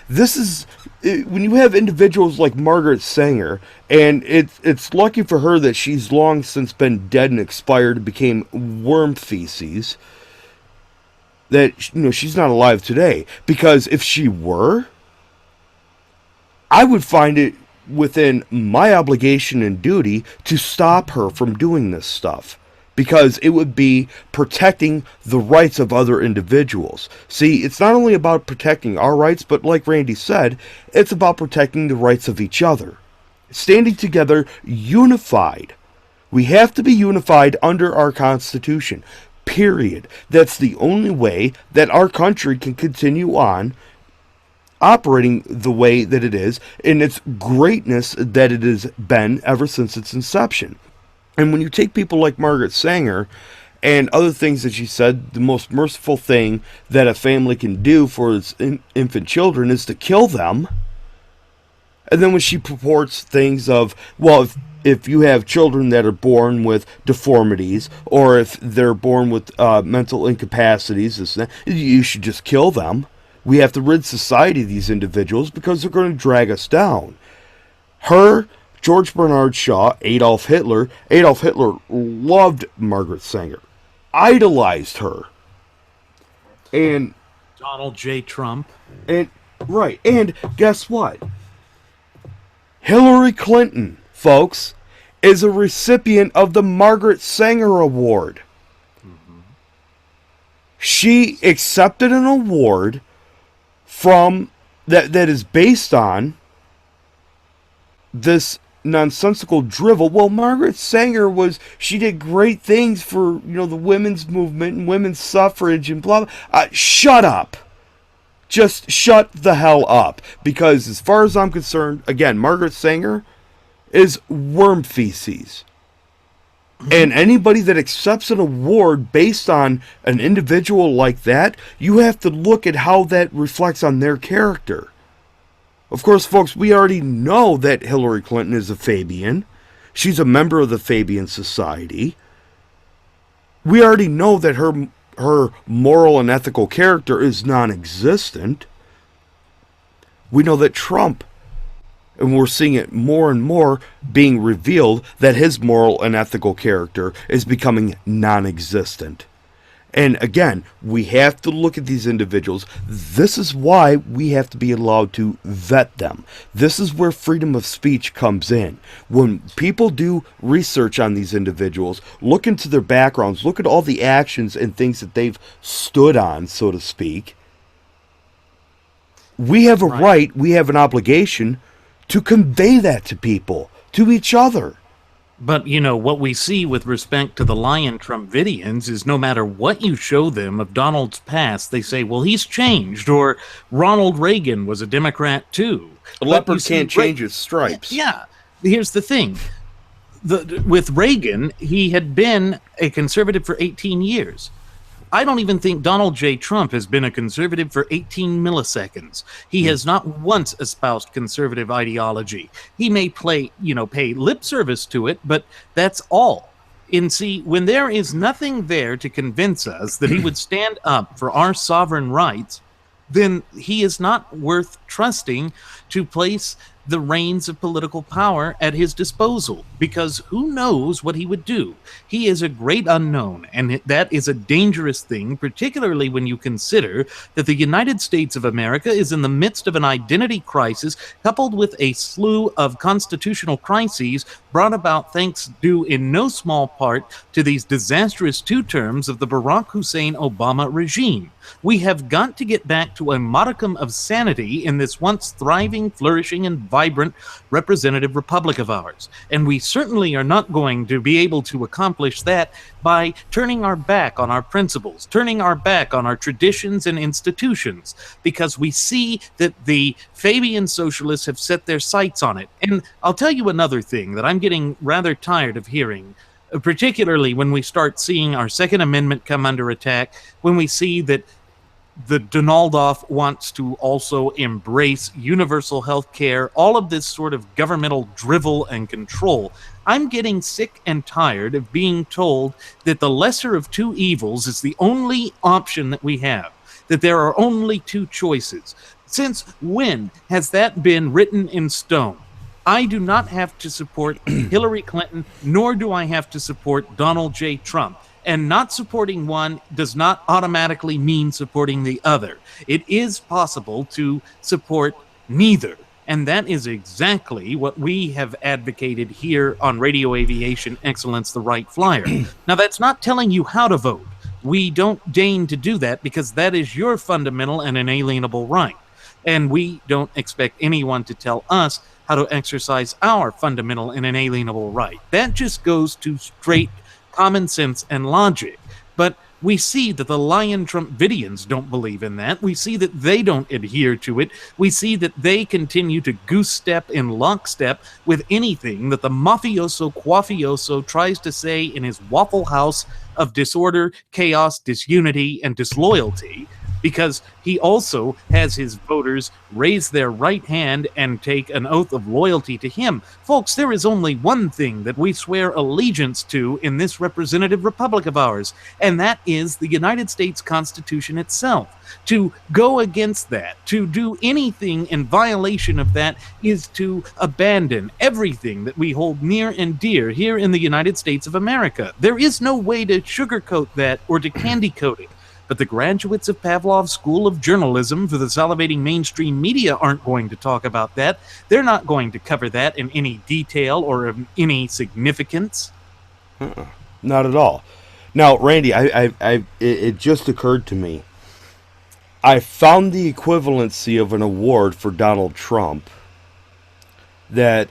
This is when you have individuals like Margaret Sanger, and it's lucky for her that she's long since been dead and expired and became worm feces, that she's not alive today. Because if she were, I would find it within my obligation and duty to stop her from doing this stuff, because it would be protecting the rights of other individuals. See, it's not only about protecting our rights, but like Randy said, it's about protecting the rights of each other. Standing together, unified. We have to be unified under our Constitution. Period. That's the only way that our country can continue on operating the way that it is, in its greatness that it has been ever since its inception. And when you take people like Margaret Sanger and other things that she said, the most merciful thing that a family can do for its infant children is to kill them. And then when she purports things of, well, if you have children that are born with deformities, or if they're born with mental incapacities, you should just kill them. We have to rid society of these individuals because they're going to drag us down. Her, George Bernard Shaw, Adolf Hitler loved Margaret Sanger, idolized her. And Donald J. Trump. And guess what? Hillary Clinton, folks, is a recipient of the Margaret Sanger Award. Mm-hmm. She accepted an award from that is based on this nonsensical drivel. Well, Margaret Sanger she did great things for, the women's movement and women's suffrage and blah, blah. Shut up. Just shut the hell up. Because as far as I'm concerned, again, Margaret Sanger is worm feces. And anybody that accepts an award based on an individual like that, you have to look at how that reflects on their character. Of course, folks, we already know that Hillary Clinton is a Fabian. She's a member of the Fabian Society. We already know that her moral and ethical character is non-existent. We know that Trump, and we're seeing it more and more being revealed, that his moral and ethical character is becoming non-existent. And again, we have to look at these individuals. This is why we have to be allowed to vet them. This is where freedom of speech comes in. When people do research on these individuals, look into their backgrounds, look at all the actions and things that they've stood on, so to speak, we have a right, we have an obligation to convey that to people, to each other. But, what we see with respect to the Lion Trumpidians is no matter what you show them of Donald's past, they say, well, he's changed, or Ronald Reagan was a Democrat too. A leopard can't change its stripes. Yeah. Here's the thing. With Reagan, he had been a conservative for 18 years. I don't even think Donald J. Trump has been a conservative for 18 milliseconds. He has not once espoused conservative ideology. He may pay lip service to it, but that's all. And see, when there is nothing there to convince us that he would stand up for our sovereign rights, then he is not worth trusting to place the reins of political power at his disposal, because who knows what he would do. He is a great unknown, and that is a dangerous thing, particularly when you consider that the United States of America is in the midst of an identity crisis coupled with a slew of constitutional crises brought about thanks due in no small part to these disastrous 2 terms of the Barack Hussein Obama regime. We have got to get back to a modicum of sanity in this once thriving, flourishing, and vibrant representative republic of ours. And we certainly are not going to be able to accomplish that by turning our back on our principles, turning our back on our traditions and institutions, because we see that the Fabian socialists have set their sights on it. And I'll tell you another thing that I'm getting rather tired of hearing, particularly when we start seeing our Second Amendment come under attack, when we see that the Donaldoff wants to also embrace universal health care, all of this sort of governmental drivel and control. I'm getting sick and tired of being told that the lesser of 2 evils is the only option that we have, that there are only 2 choices. Since when has that been written in stone? I do not have to support Hillary Clinton, nor do I have to support Donald J. Trump. And not supporting one does not automatically mean supporting the other. It is possible to support neither. And that is exactly what we have advocated here on Radio Aviation Excellence, the Wright Flyer. Now, that's not telling you how to vote. We don't deign to do that because that is your fundamental and inalienable right. And we don't expect anyone to tell us how to exercise our fundamental and inalienable right. That just goes to straight common sense and logic. But we see that the Lion Trumpidians don't believe in that. We see that they don't adhere to it. We see that they continue to goose step in lockstep with anything that the mafioso quafioso tries to say in his Waffle House of disorder, chaos, disunity, and disloyalty, because he also has his voters raise their right hand and take an oath of loyalty to him. Folks, there is only one thing that we swear allegiance to in this representative republic of ours, and that is the United States Constitution itself. To go against that, to do anything in violation of that, is to abandon everything that we hold near and dear here in the United States of America. There is no way to sugarcoat that or to candy coat it. But the graduates of Pavlov's School of Journalism for the salivating mainstream media aren't going to talk about that. They're not going to cover that in any detail or of any significance. Not at all. Now, Randy, it just occurred to me. I found the equivalency of an award for Donald Trump that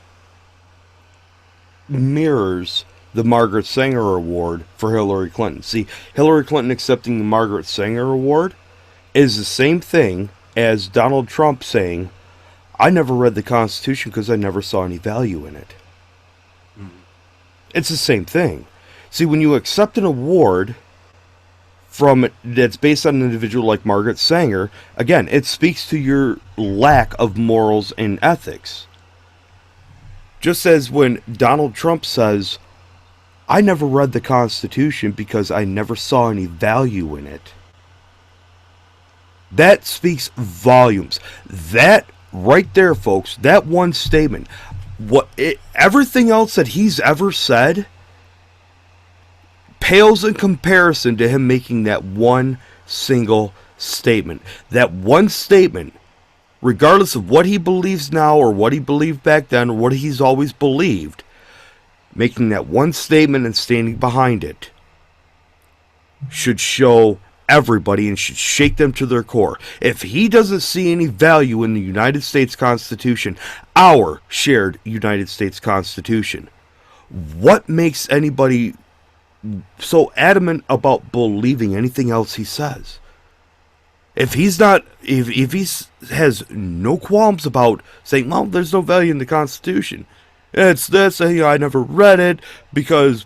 mirrors the Margaret Sanger Award for Hillary Clinton. See, Hillary Clinton accepting the Margaret Sanger Award is the same thing as Donald Trump saying, I never read the Constitution because I never saw any value in it. It's the same thing. See, when you accept an award that's based on an individual like Margaret Sanger, again, it speaks to your lack of morals and ethics. Just as when Donald Trump says, I never read the Constitution because I never saw any value in it. That speaks volumes. That right there, folks, that one statement, everything else that he's ever said pales in comparison to him making that one single statement. That one statement, regardless of what he believes now or what he believed back then or what he's always believed, making that one statement and standing behind it should show everybody and should shake them to their core. If he doesn't see any value in the United States Constitution, our shared United States Constitution, what makes anybody so adamant about believing anything else he says? If he's not, if he has no qualms about saying, well, there's no value in the Constitution, it's this, I never read it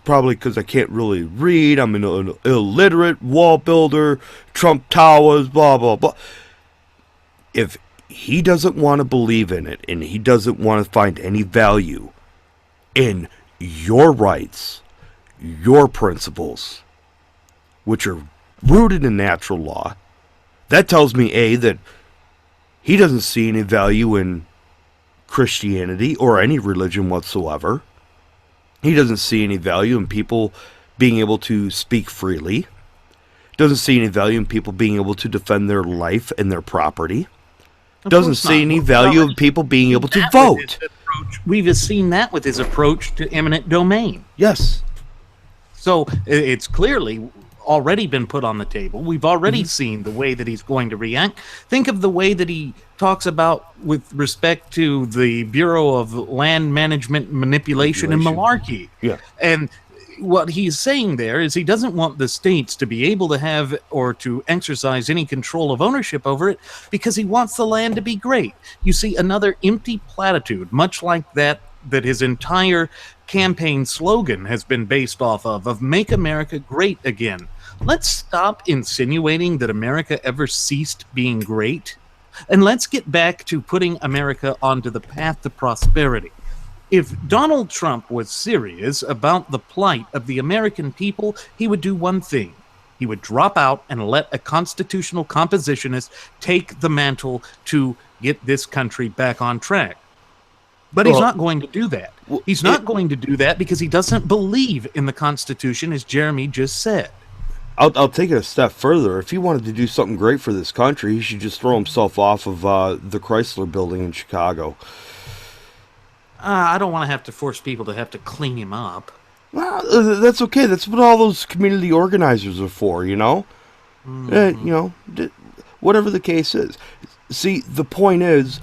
probably because I can't really read, I'm an illiterate wall builder, Trump Towers, blah, blah, blah. If he doesn't want to believe in it and he doesn't want to find any value in your rights, your principles, which are rooted in natural law, that tells me, A, that he doesn't see any value in Christianity or any religion whatsoever. He doesn't see any value in people being able to speak freely. Doesn't see any value in people being able to defend their life and their property. Doesn't see any value in people being able to vote. We've seen that with his approach to eminent domain. Yes. So it's clearly already been put on the table. We've already seen the way that he's going to react. Think of the way that he talks about with respect to the Bureau of Land Management Manipulation and Malarkey. Yeah. And what he's saying there is he doesn't want the states to be able to have or to exercise any control of ownership over it because he wants the land to be great. You see, another empty platitude, much like that his entire campaign slogan has been based off of Make America Great Again. Let's stop insinuating that America ever ceased being great, and let's get back to putting America onto the path to prosperity. If Donald Trump was serious about the plight of the American people, he would do one thing. He would drop out and let a constitutional compositionist take the mantle to get this country back on track. But he's not going to do that. He's not going to do that because he doesn't believe in the Constitution, as Jeremy just said. I'll take it a step further. If he wanted to do something great for this country, he should just throw himself off of the Chrysler Building in Chicago. I don't want to have to force people to have to clean him up. Well, that's okay. That's what all those community organizers are for, you know? Whatever the case is. See, the point is,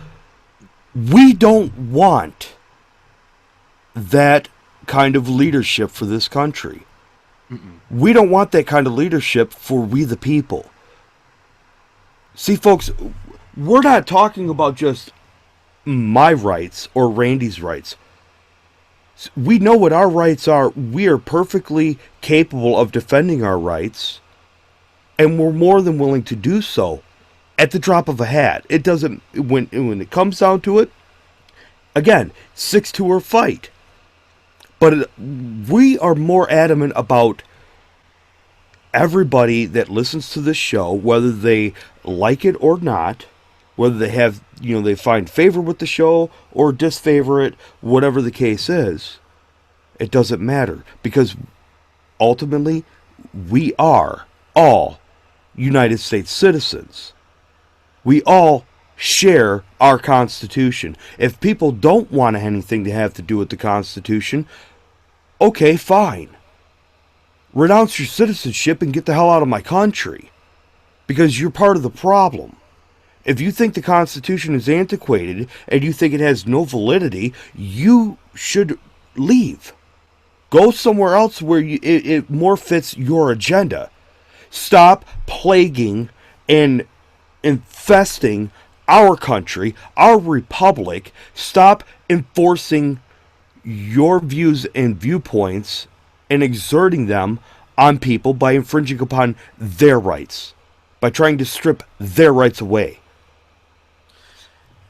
we don't want that kind of leadership for this country. We don't want that kind of leadership for we the people. See, folks, we're not talking about just my rights or Randy's rights. We know what our rights are. We are perfectly capable of defending our rights, and we're more than willing to do so at the drop of a hat. It doesn't, when it comes down to it, again, 6-2 or fight. But we are more adamant about everybody that listens to this show, whether they like it or not, whether they have, they find favor with the show or disfavor it, whatever the case is, it doesn't matter. Because ultimately, we are all United States citizens. We all share our Constitution. If people don't want anything to have to do with the Constitution, okay, fine. Renounce your citizenship and get the hell out of my country. Because you're part of the problem. If you think the Constitution is antiquated and you think it has no validity, you should leave. Go somewhere else where it more fits your agenda. Stop plaguing and infesting our country, our republic. Stop enforcing your views and viewpoints and exerting them on people by infringing upon their rights, by trying to strip their rights away.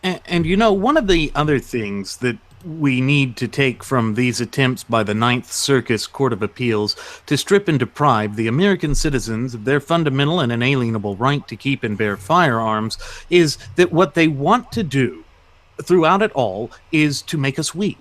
And you know, one of the other things that we need to take from these attempts by the Ninth Circus Court of Appeals to strip and deprive the American citizens of their fundamental and inalienable right to keep and bear firearms is that what they want to do throughout it all is to make us weak.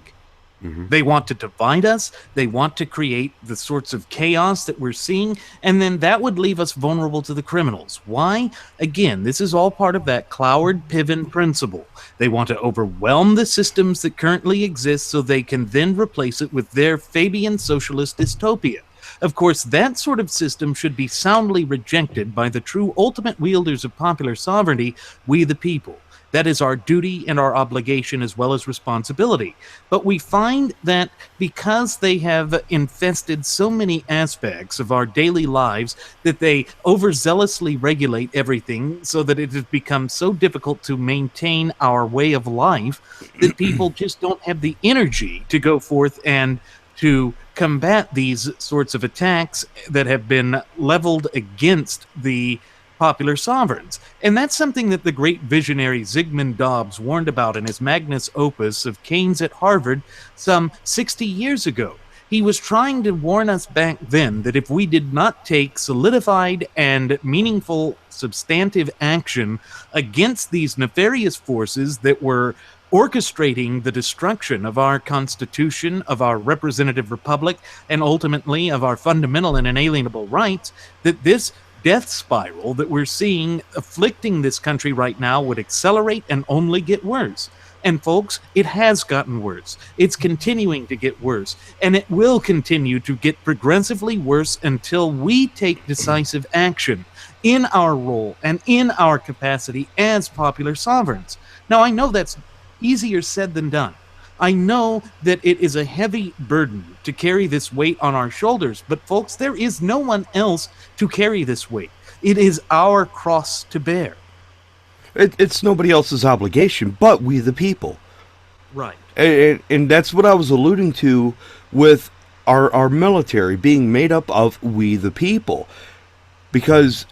They want to divide us. They want to create the sorts of chaos that we're seeing, and then that would leave us vulnerable to the criminals. Why? Again, this is all part of that Cloward-Piven principle. They want to overwhelm the systems that currently exist so they can then replace it with their Fabian socialist dystopia. Of course, that sort of system should be soundly rejected by the true ultimate wielders of popular sovereignty, we the people. That is our duty and our obligation as well as responsibility. But we find that because they have infested so many aspects of our daily lives that they overzealously regulate everything so that it has become so difficult to maintain our way of life that people just don't have the energy to go forth and to combat these sorts of attacks that have been leveled against the popular sovereigns. And that's something that the great visionary Zygmunt Dobbs warned about in his magnus opus of Keynes at Harvard some 60 years ago. He was trying to warn us back then that if we did not take solidified and meaningful substantive action against these nefarious forces that were orchestrating the destruction of our Constitution, of our representative republic, and ultimately of our fundamental and inalienable rights, that this death spiral that we're seeing afflicting this country right now would accelerate and only get worse. And folks, it has gotten worse. It's continuing to get worse. And it will continue to get progressively worse until we take decisive action in our role and in our capacity as popular sovereigns. Now, I know that's easier said than done. I know that it is a heavy burden to carry this weight on our shoulders, but folks, there is no one else to carry this weight. It is our cross to bear. It's nobody else's obligation but we the people. Right. And that's what I was alluding to with our military being made up of we the people. Because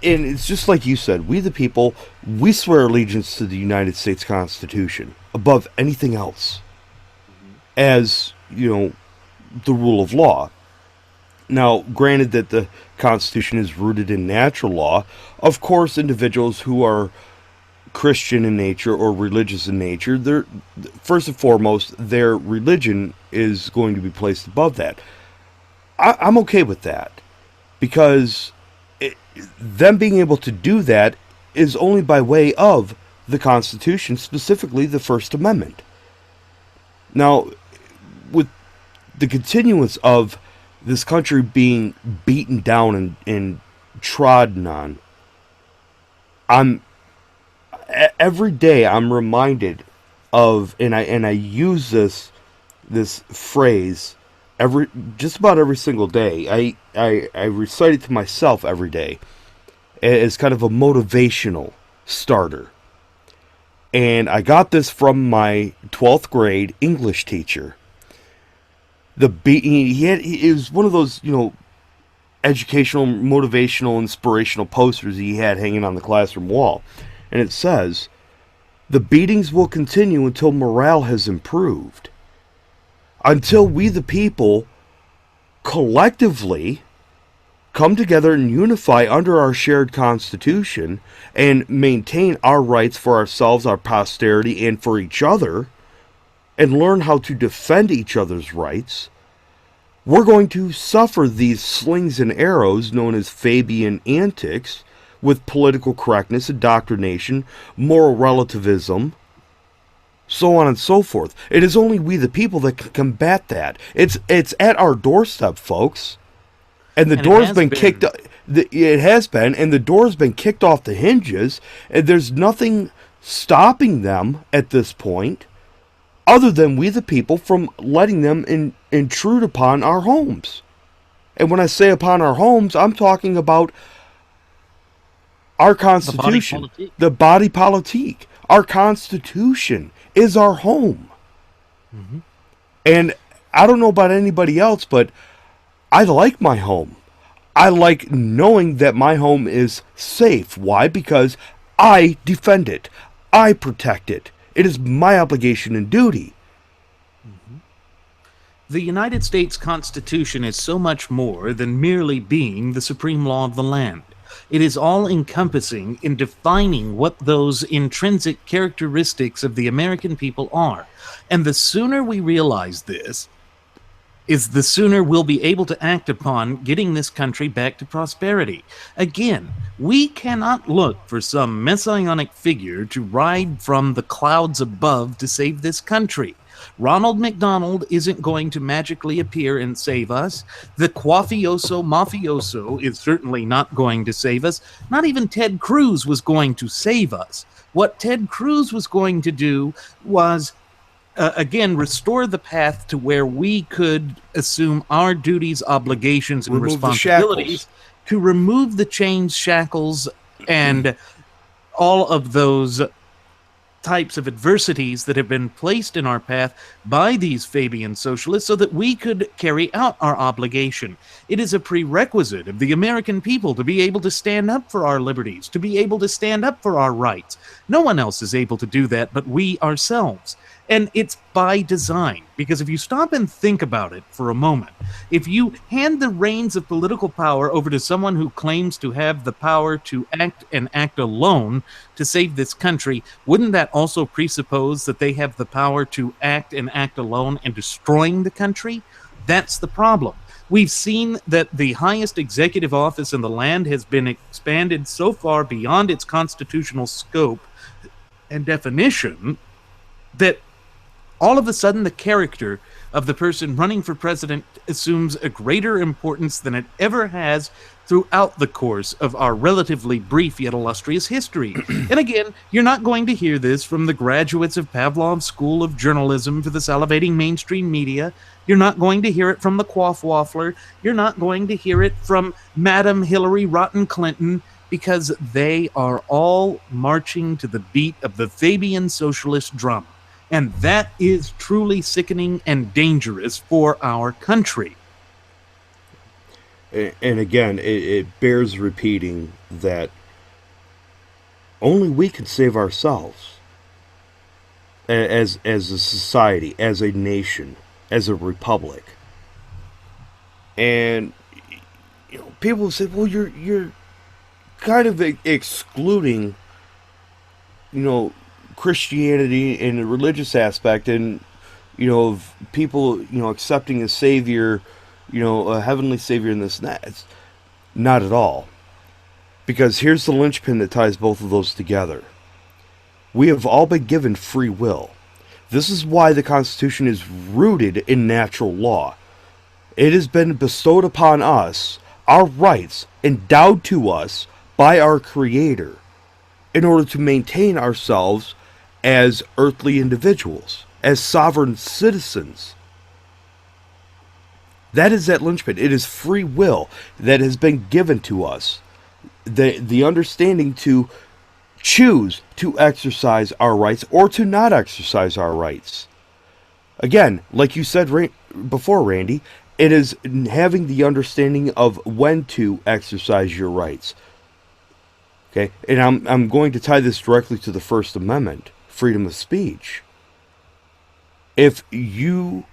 and it's just like you said, we the people, we swear allegiance to the United States Constitution above anything else as, the rule of law. Now, granted that the Constitution is rooted in natural law, of course individuals who are Christian in nature or religious in nature, they're, first and foremost, their religion is going to be placed above that. I'm okay with that, because them being able to do that is only by way of the Constitution, specifically the First Amendment. Now, with the continuance of this country being beaten down and trodden on, every day I'm reminded of, and I use this phrase just about every single day. I recite it to myself every day as kind of a motivational starter. And I got this from my 12th grade English teacher. It was one of those, educational, motivational, inspirational posters he had hanging on the classroom wall. And it says, "The beatings will continue until morale has improved. Until we the people collectively come together and unify under our shared Constitution and maintain our rights for ourselves, our posterity, and for each other, and learn how to defend each other's rights, we're going to suffer these slings and arrows known as Fabian antics with political correctness, indoctrination, moral relativism, so on and so forth. It is only we the people that can combat that. It's at our doorstep, folks. And the door's been kicked. It has been, and the door's been kicked off the hinges, and there's nothing stopping them at this point, other than we the people from letting them intrude upon our homes. And when I say upon our homes, I'm talking about our Constitution, the body politique. Our Constitution is our home. Hmm. And I don't know about anybody else, but I like my home. I like knowing that my home is safe. Why? Because I defend it. I protect it. It is my obligation and duty. Hmm. The United States Constitution is so much more than merely being the supreme law of the land. It is all encompassing in defining what those intrinsic characteristics of the American people are. And the sooner we realize this, is the sooner we'll be able to act upon getting this country back to prosperity. Again, we cannot look for some messianic figure to ride from the clouds above to save this country. Ronald McDonald isn't going to magically appear and save us. The Quafioso Mafioso is certainly not going to save us. Not even Ted Cruz was going to save us. What Ted Cruz was going to do was again, restore the path to where we could assume our duties, obligations, and Remove the shackles. responsibilities to remove the chains, shackles, and all of those types of adversities that have been placed in our path by these Fabian socialists so that we could carry out our obligation. It is a prerequisite of the American people to be able to stand up for our liberties, to be able to stand up for our rights. No one else is able to do that but we ourselves. And it's by design, because if you stop and think about it for a moment, if you hand the reins of political power over to someone who claims to have the power to act and act alone to save this country, wouldn't that also presuppose that they have the power to act and act alone and destroying the country? That's the problem. We've seen that the highest executive office in the land has been expanded so far beyond its constitutional scope and definition that all of a sudden the character of the person running for president assumes a greater importance than it ever has throughout the course of our relatively brief yet illustrious history. And again, you're not going to hear this from the graduates of Pavlov's School of Journalism for the salivating mainstream media. You're not going to hear it from the Quaff Waffler. You're not going to hear it from Madam Hillary Rotten Clinton, because they are all marching to the beat of the Fabian socialist drum. And that is truly sickening and dangerous for our country. And again, it bears repeating that only we can save ourselves as a society, as a nation, as a republic. And people say, "Well, you're kind of excluding, you know, Christianity in the religious aspect, and of people accepting a savior, a heavenly savior in this and that." It's not at all, because here's the linchpin that ties both of those together. We have all been given free will. This is why the Constitution is rooted in natural law. It has been bestowed upon us, our rights endowed to us by our Creator, in order to maintain ourselves as earthly individuals, as sovereign citizens. That is that linchpin. It is free will that has been given to us. The understanding to choose to exercise our rights or to not exercise our rights. Again, like you said before, Randy, it is having the understanding of when to exercise your rights. Okay, and I'm going to tie this directly to the First Amendment, freedom of speech. If you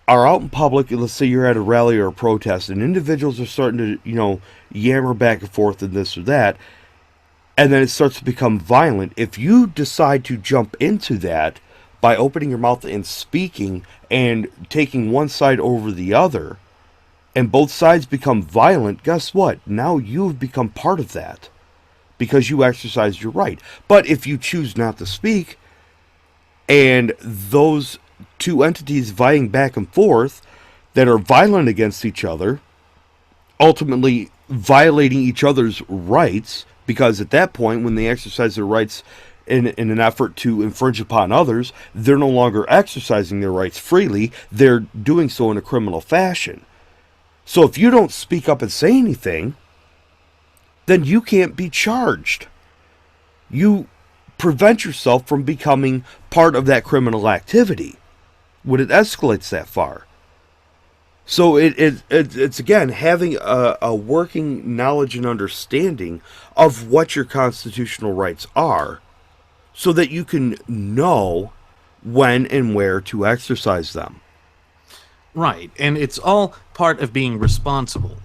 are out in public, let's say you're at a rally or a protest, and individuals are starting to, yammer back and forth and this or that, and then it starts to become violent, if you decide to jump into that by opening your mouth and speaking and taking one side over the other, and both sides become violent, guess what? Now you've become part of that, because you exercised your right. But if you choose not to speak, and those two entities vying back and forth that are violent against each other, ultimately violating each other's rights, because at that point, when they exercise their rights in an effort to infringe upon others, they're no longer exercising their rights freely, they're doing so in a criminal fashion. So if you don't speak up and say anything, then you can't be charged. You prevent yourself from becoming part of that criminal activity. when it escalates that far. So it's again having a working knowledge and understanding of what your constitutional rights are, so that you can know when and where to exercise them. Right, and it's all part of being responsible.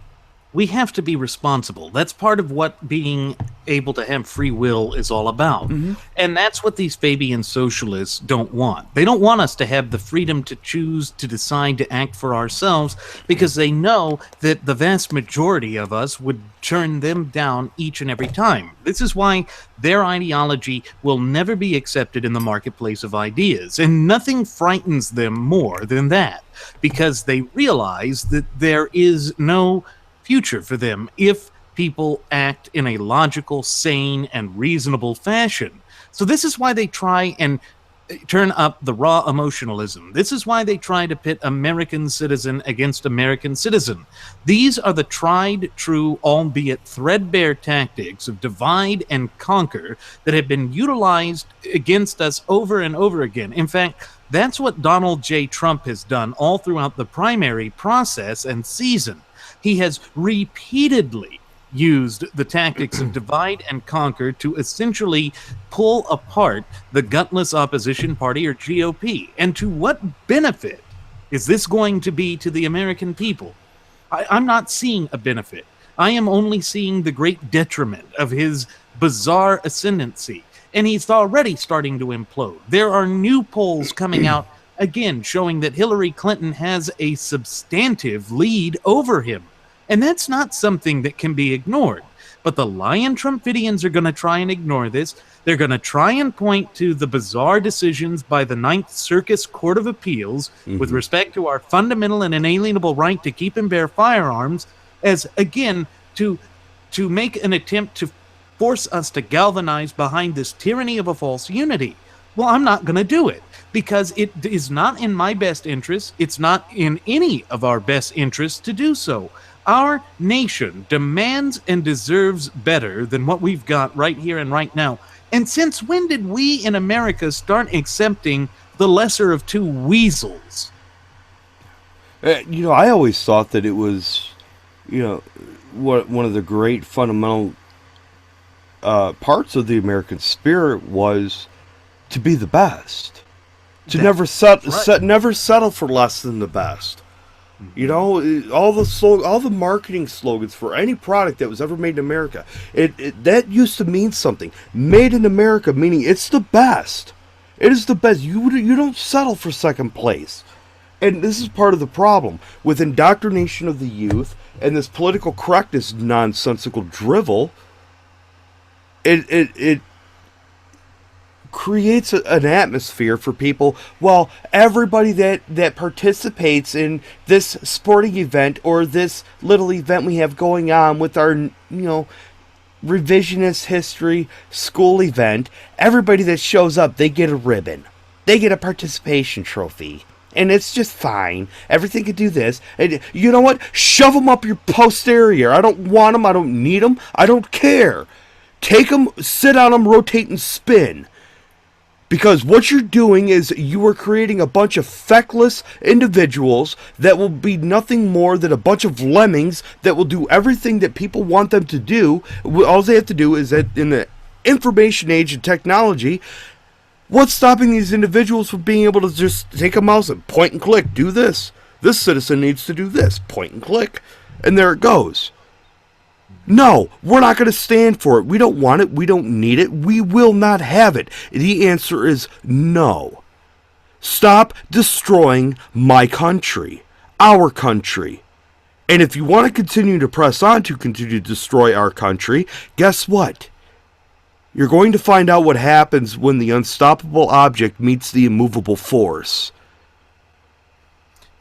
We have to be responsible. That's part of what being able to have free will is all about. And that's what these Fabian socialists don't want. They don't want us to have the freedom to choose to decide to act for ourselves, because they know that the vast majority of us would turn them down each and every time. This is why their ideology will never be accepted in the marketplace of ideas. And nothing frightens them more than that, because they realize that there is no future for them if people act in a logical, sane, and reasonable fashion. So this is why they try and turn up the raw emotionalism. This is why they try to pit American citizen against American citizen. These are the tried, true, albeit threadbare tactics of divide and conquer that have been utilized against us over and over again. In fact, that's what Donald J. Trump has done all throughout the primary process and season. He has repeatedly used the tactics of divide and conquer to essentially pull apart the gutless opposition party, or GOP. And to what benefit is this going to be to the American people? I'm not seeing a benefit. I am only seeing the great detriment of his bizarre ascendancy. And he's already starting to implode. There are new polls coming out again showing that Hillary Clinton has a substantive lead over him. And that's not something that can be ignored. But the lying Trumpidians are going to try and ignore this. They're going to try and point to the bizarre decisions by the Ninth Circus Court of Appeals with respect to our fundamental and inalienable right to keep and bear firearms as, again, to make an attempt to force us to galvanize behind this tyranny of a false unity. Well, I'm not going to do it, because it is not in my best interest. It's not in any of our best interests to do so. Our nation demands and deserves better than what we've got right here and right now. And since when did we in America start accepting the lesser of two weasels? I always thought that it was, one of the great fundamental parts of the American spirit was to be the best, to never settle for less than the best. All the marketing slogans for any product that was ever made in America, that used to mean something. Made in America, meaning it's the best. It is the best. You don't settle for second place. And this is part of the problem with indoctrination of the youth and this political correctness nonsensical drivel. It creates an atmosphere for people. Well, everybody that participates in this sporting event or this little event we have going on with our revisionist history school event, everybody that shows up, they get a ribbon, they get a participation trophy, and it's just fine. Everything can do this, and you know what, shove them up your posterior. I don't want them, I don't need them, I don't care. Take them, sit on them, rotate and spin. Because what you're doing is you are creating a bunch of feckless individuals that will be nothing more than a bunch of lemmings that will do everything that people want them to do. All they have to do is that in the information age and technology, what's stopping these individuals from being able to just take a mouse and point and click, do this. This citizen needs to do this, point and click. And there it goes. No, we're not going to stand for it. We don't want it. We don't need it. We will not have it. The answer is no. Stop destroying my country, our country. And if you want to continue to press on to continue to destroy our country, guess what? You're going to find out what happens when the unstoppable object meets the immovable force.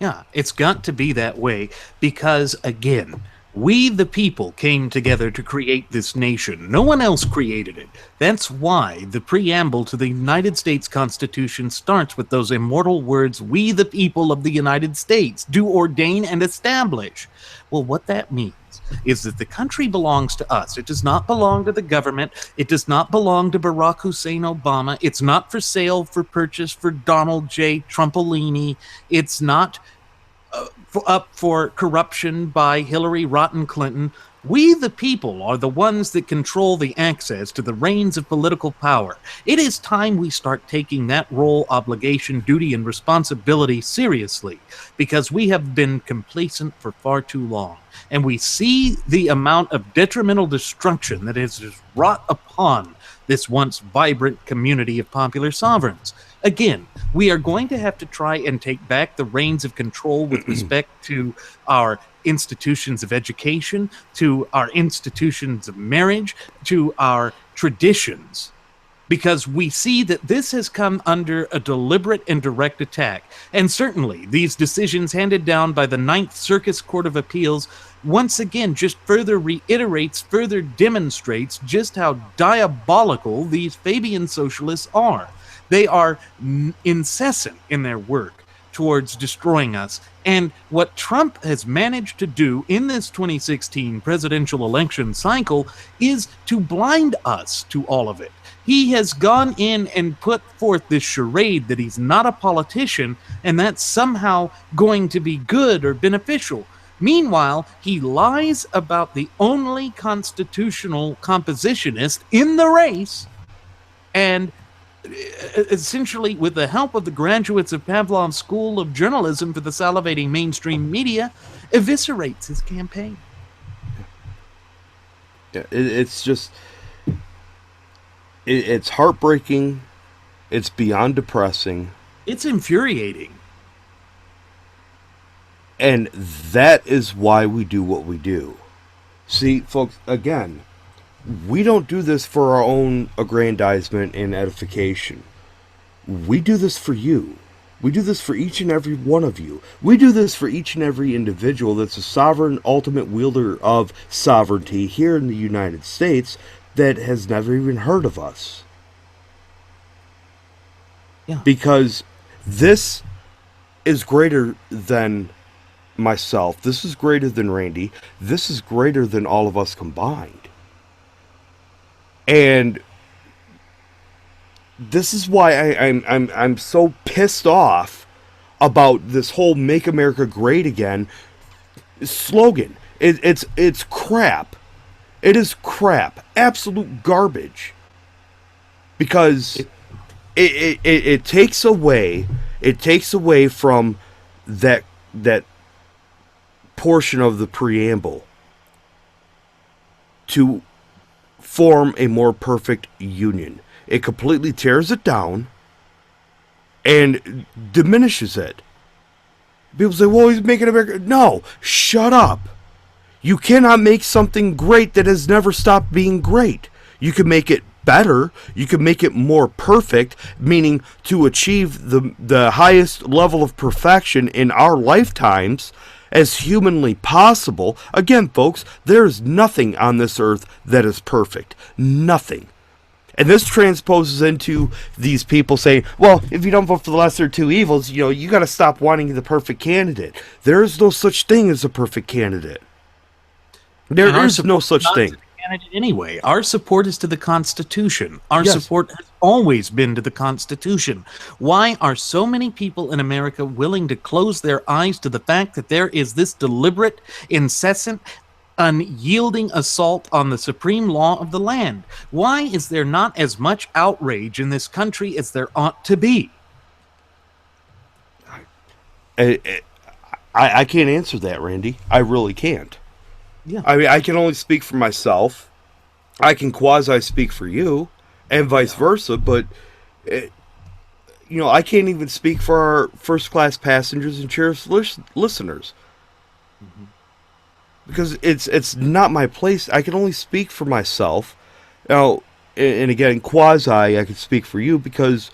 Yeah, it's got to be that way because, again, We, the people, came together to create this nation. No one else created it. That's why the preamble to the United States Constitution starts with those immortal words, "We, the people of the United States, do ordain and establish." Well, what that means is that the country belongs to us. It does not belong to the government. It does not belong to Barack Hussein Obama. It's not for sale, for purchase, for Donald J. Trumpolini. It's not up for corruption by Hillary Rotten Clinton. We, the people, are the ones that control the access to the reins of political power. It is time we start taking that role, obligation, duty, and responsibility seriously, because we have been complacent for far too long. And we see the amount of detrimental destruction that is wrought upon this once vibrant community of popular sovereigns. Again, we are going to have to try and take back the reins of control with respect to our institutions of education, to our institutions of marriage, to our traditions, because we see that this has come under a deliberate and direct attack. And certainly, these decisions handed down by the Ninth Circuit Court of Appeals once again just further reiterates, further demonstrates just how diabolical these Fabian socialists are. They are incessant in their work towards destroying us. And what Trump has managed to do in this 2016 presidential election cycle is to blind us to all of it. He has gone in and put forth this charade that he's not a politician and that's somehow going to be good or beneficial. Meanwhile, he lies about the only constitutional compositionist in the race, and essentially, with the help of the graduates of Pavlov's School of Journalism for the salivating mainstream media, eviscerates his campaign. Yeah, it's just, it's heartbreaking. It's beyond depressing. It's infuriating. And that is why we do what we do. See, folks, again, we don't do this for our own aggrandizement and edification. We do this for you. We do this for each and every one of you. We do this for each and every individual that's a sovereign, ultimate wielder of sovereignty here in the United States that has never even heard of us. Yeah. Because this is greater than myself. This is greater than Randy. This is greater than all of us combined. And this is why I'm so pissed off about this whole "Make America Great Again" slogan. It's crap. It is crap. Absolute garbage. Because it takes away from that portion of the preamble to form a more perfect union. It completely tears it down and diminishes it. People say, well, he's making America. No, shut up. You cannot make something great that has never stopped being great. You can make it better. You can make it more perfect, meaning to achieve the highest level of perfection in our lifetimes as humanly possible. Again, folks, there is nothing on this earth that is perfect. Nothing. And this transposes into these people saying, well, if you don't vote for the lesser two evils, you got to stop wanting the perfect candidate. There is no such thing as a perfect candidate. There is no such thing. Anyway, our support is to the Constitution. Our Yes. support has always been to the Constitution. Why are so many people in America willing to close their eyes to the fact that there is this deliberate, incessant, unyielding assault on the supreme law of the land? Why is there not as much outrage in this country as there ought to be? I can't answer that, Randy. I really can't. Yeah. I mean, I can only speak for myself. I can quasi-speak for you, and vice versa, but, I can't even speak for our first-class passengers and cherished listeners. Mm-hmm. Because it's not my place. I can only speak for myself. Now, and again, quasi, I can speak for you because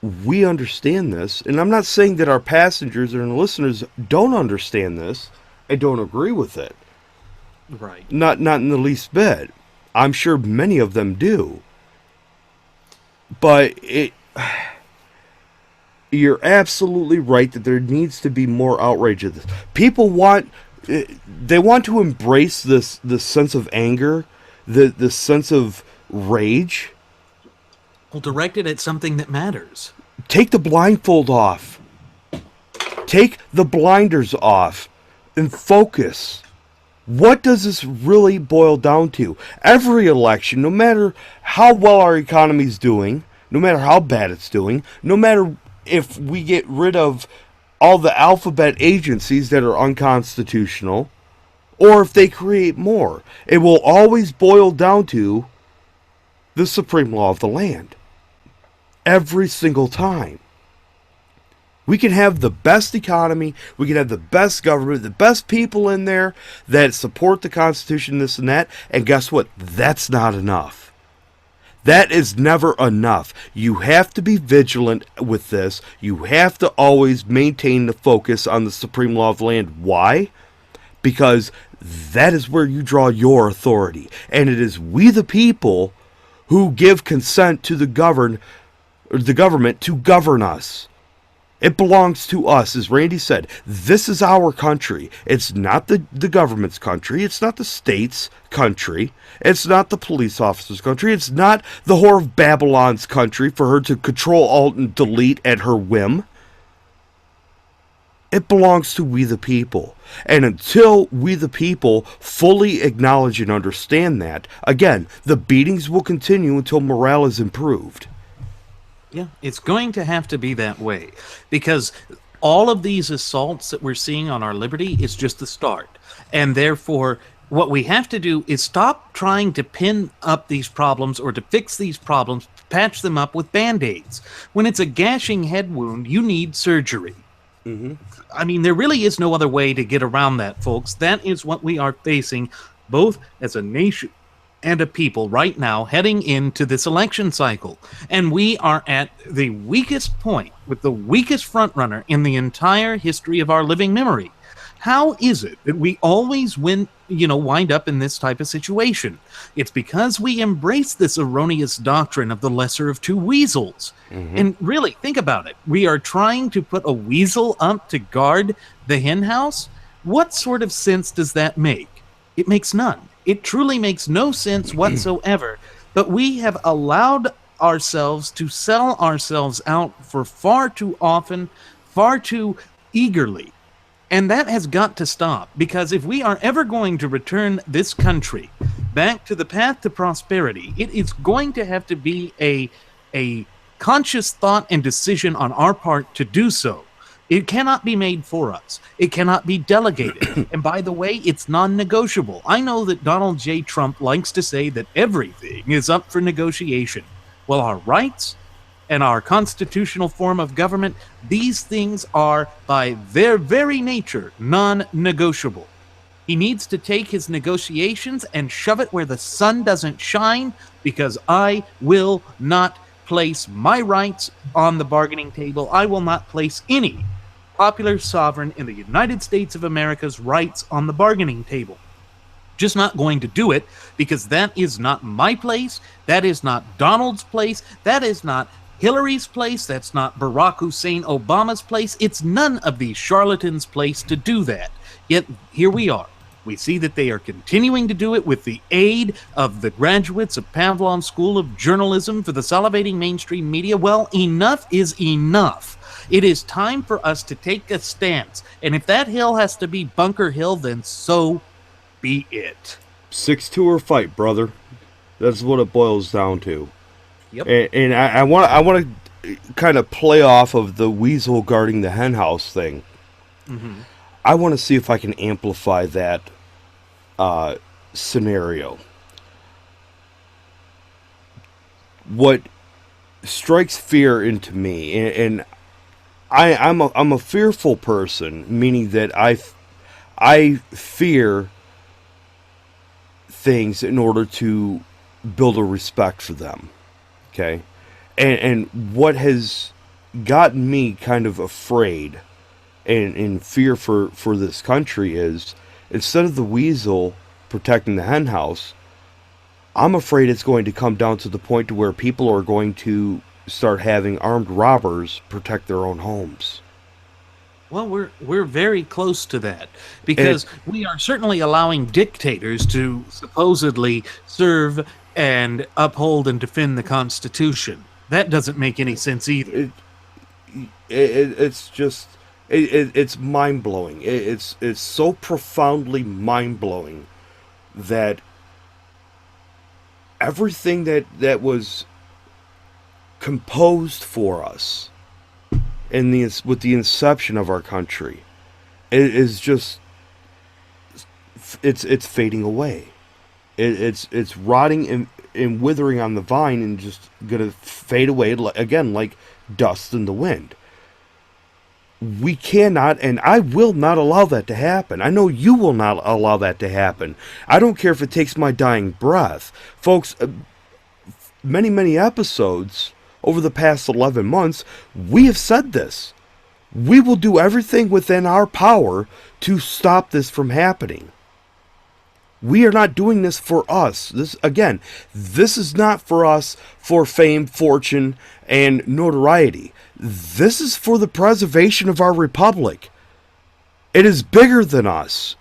we understand this. And I'm not saying that our passengers and listeners don't understand this and don't agree with it. Right. Not in the least bit. I'm sure many of them do. But you're absolutely right that there needs to be more outrage of this. People want they want to embrace this sense of anger, the sense of rage. Well, direct it at something that matters. Take the blindfold off. Take the blinders off and focus. What does this really boil down to? Every election, no matter how well our economy's doing, no matter how bad it's doing, no matter if we get rid of all the alphabet agencies that are unconstitutional, or if they create more, it will always boil down to the supreme law of the land. Every single time. We can have the best economy, we can have the best government, the best people in there that support the Constitution, this and that, and guess what? That's not enough. That is never enough. You have to be vigilant with this. You have to always maintain the focus on the supreme law of the land. Why? Because that is where you draw your authority. And it is we the people who give consent to the government to govern us. It belongs to us, as Randy said. This is our country. It's not the government's country. It's not the state's country. It's not the police officer's country. It's not the whore of Babylon's country for her to control, alt, and delete at her whim. It belongs to we the people. And until we the people fully acknowledge and understand that, again, the beatings will continue until morale is improved. Yeah, it's going to have to be that way because all of these assaults that we're seeing on our liberty is just the start. And therefore, what we have to do is stop trying to pin up these problems or to fix these problems, patch them up with Band-Aids. When it's a gashing head wound, you need surgery. Mm-hmm. I mean, there really is no other way to get around that, folks. That is what we are facing both as a nation and a people right now heading into this election cycle. And we are at the weakest point with the weakest frontrunner in the entire history of our living memory. How is it that we always wind up in this type of situation? It's because we embrace this erroneous doctrine of the lesser of two weasels. Mm-hmm. And really, think about it. We are trying to put a weasel up to guard the hen house. What sort of sense does that make? It makes none. It truly makes no sense whatsoever. But we have allowed ourselves to sell ourselves out for far too often, far too eagerly. And that has got to stop, because if we are ever going to return this country back to the path to prosperity, it is going to have to be a conscious thought and decision on our part to do so. It cannot be made for us. It cannot be delegated. And by the way, it's non-negotiable. I know that Donald J. Trump likes to say that everything is up for negotiation. Well, our rights and our constitutional form of government, these things are, by their very nature, non-negotiable. He needs to take his negotiations and shove it where the sun doesn't shine, because I will not place my rights on the bargaining table. I will not place any popular sovereign in the United States of America's rights on the bargaining table. Just not going to do it, because that is not my place. That is not Donald's place. That is not Hillary's place. That's not Barack Hussein Obama's place. It's none of these charlatans' place to do that. Yet here we are. We see that they are continuing to do it with the aid of the graduates of Pavlov School of Journalism for the salivating mainstream media. Well, enough is enough. It is time for us to take a stance. And if that hill has to be Bunker Hill, then so be it. 6-2 or fight, brother. That's what it boils down to. Yep. And I want to kind of play off of the weasel guarding the hen house thing. Mm-hmm. I want to see if I can amplify that scenario. What strikes fear into me, and I'm a fearful person, meaning that I fear things in order to build a respect for them. Okay, and what has gotten me kind of afraid and in fear for this country is, instead of the weasel protecting the hen house, I'm afraid it's going to come down to the point to where people are going to start having armed robbers protect their own homes. Well, we're very close to that because we are certainly allowing dictators to supposedly serve and uphold and defend the Constitution. That doesn't make any sense either. It's just it's mind blowing. It's so profoundly mind blowing that everything that was composed for us in with the inception of our country is just it's fading away. It's rotting and withering on the vine and just gonna fade away again like dust in the wind. We cannot, and I will not allow that to happen. I know you will not allow that to happen. I don't care if it takes my dying breath. Folks, many episodes over the past 11 months, we have said this. We will do everything within our power to stop this from happening. We are not doing this for us. This is not for us for fame, fortune, and notoriety. This is for the preservation of our republic. It is bigger than us.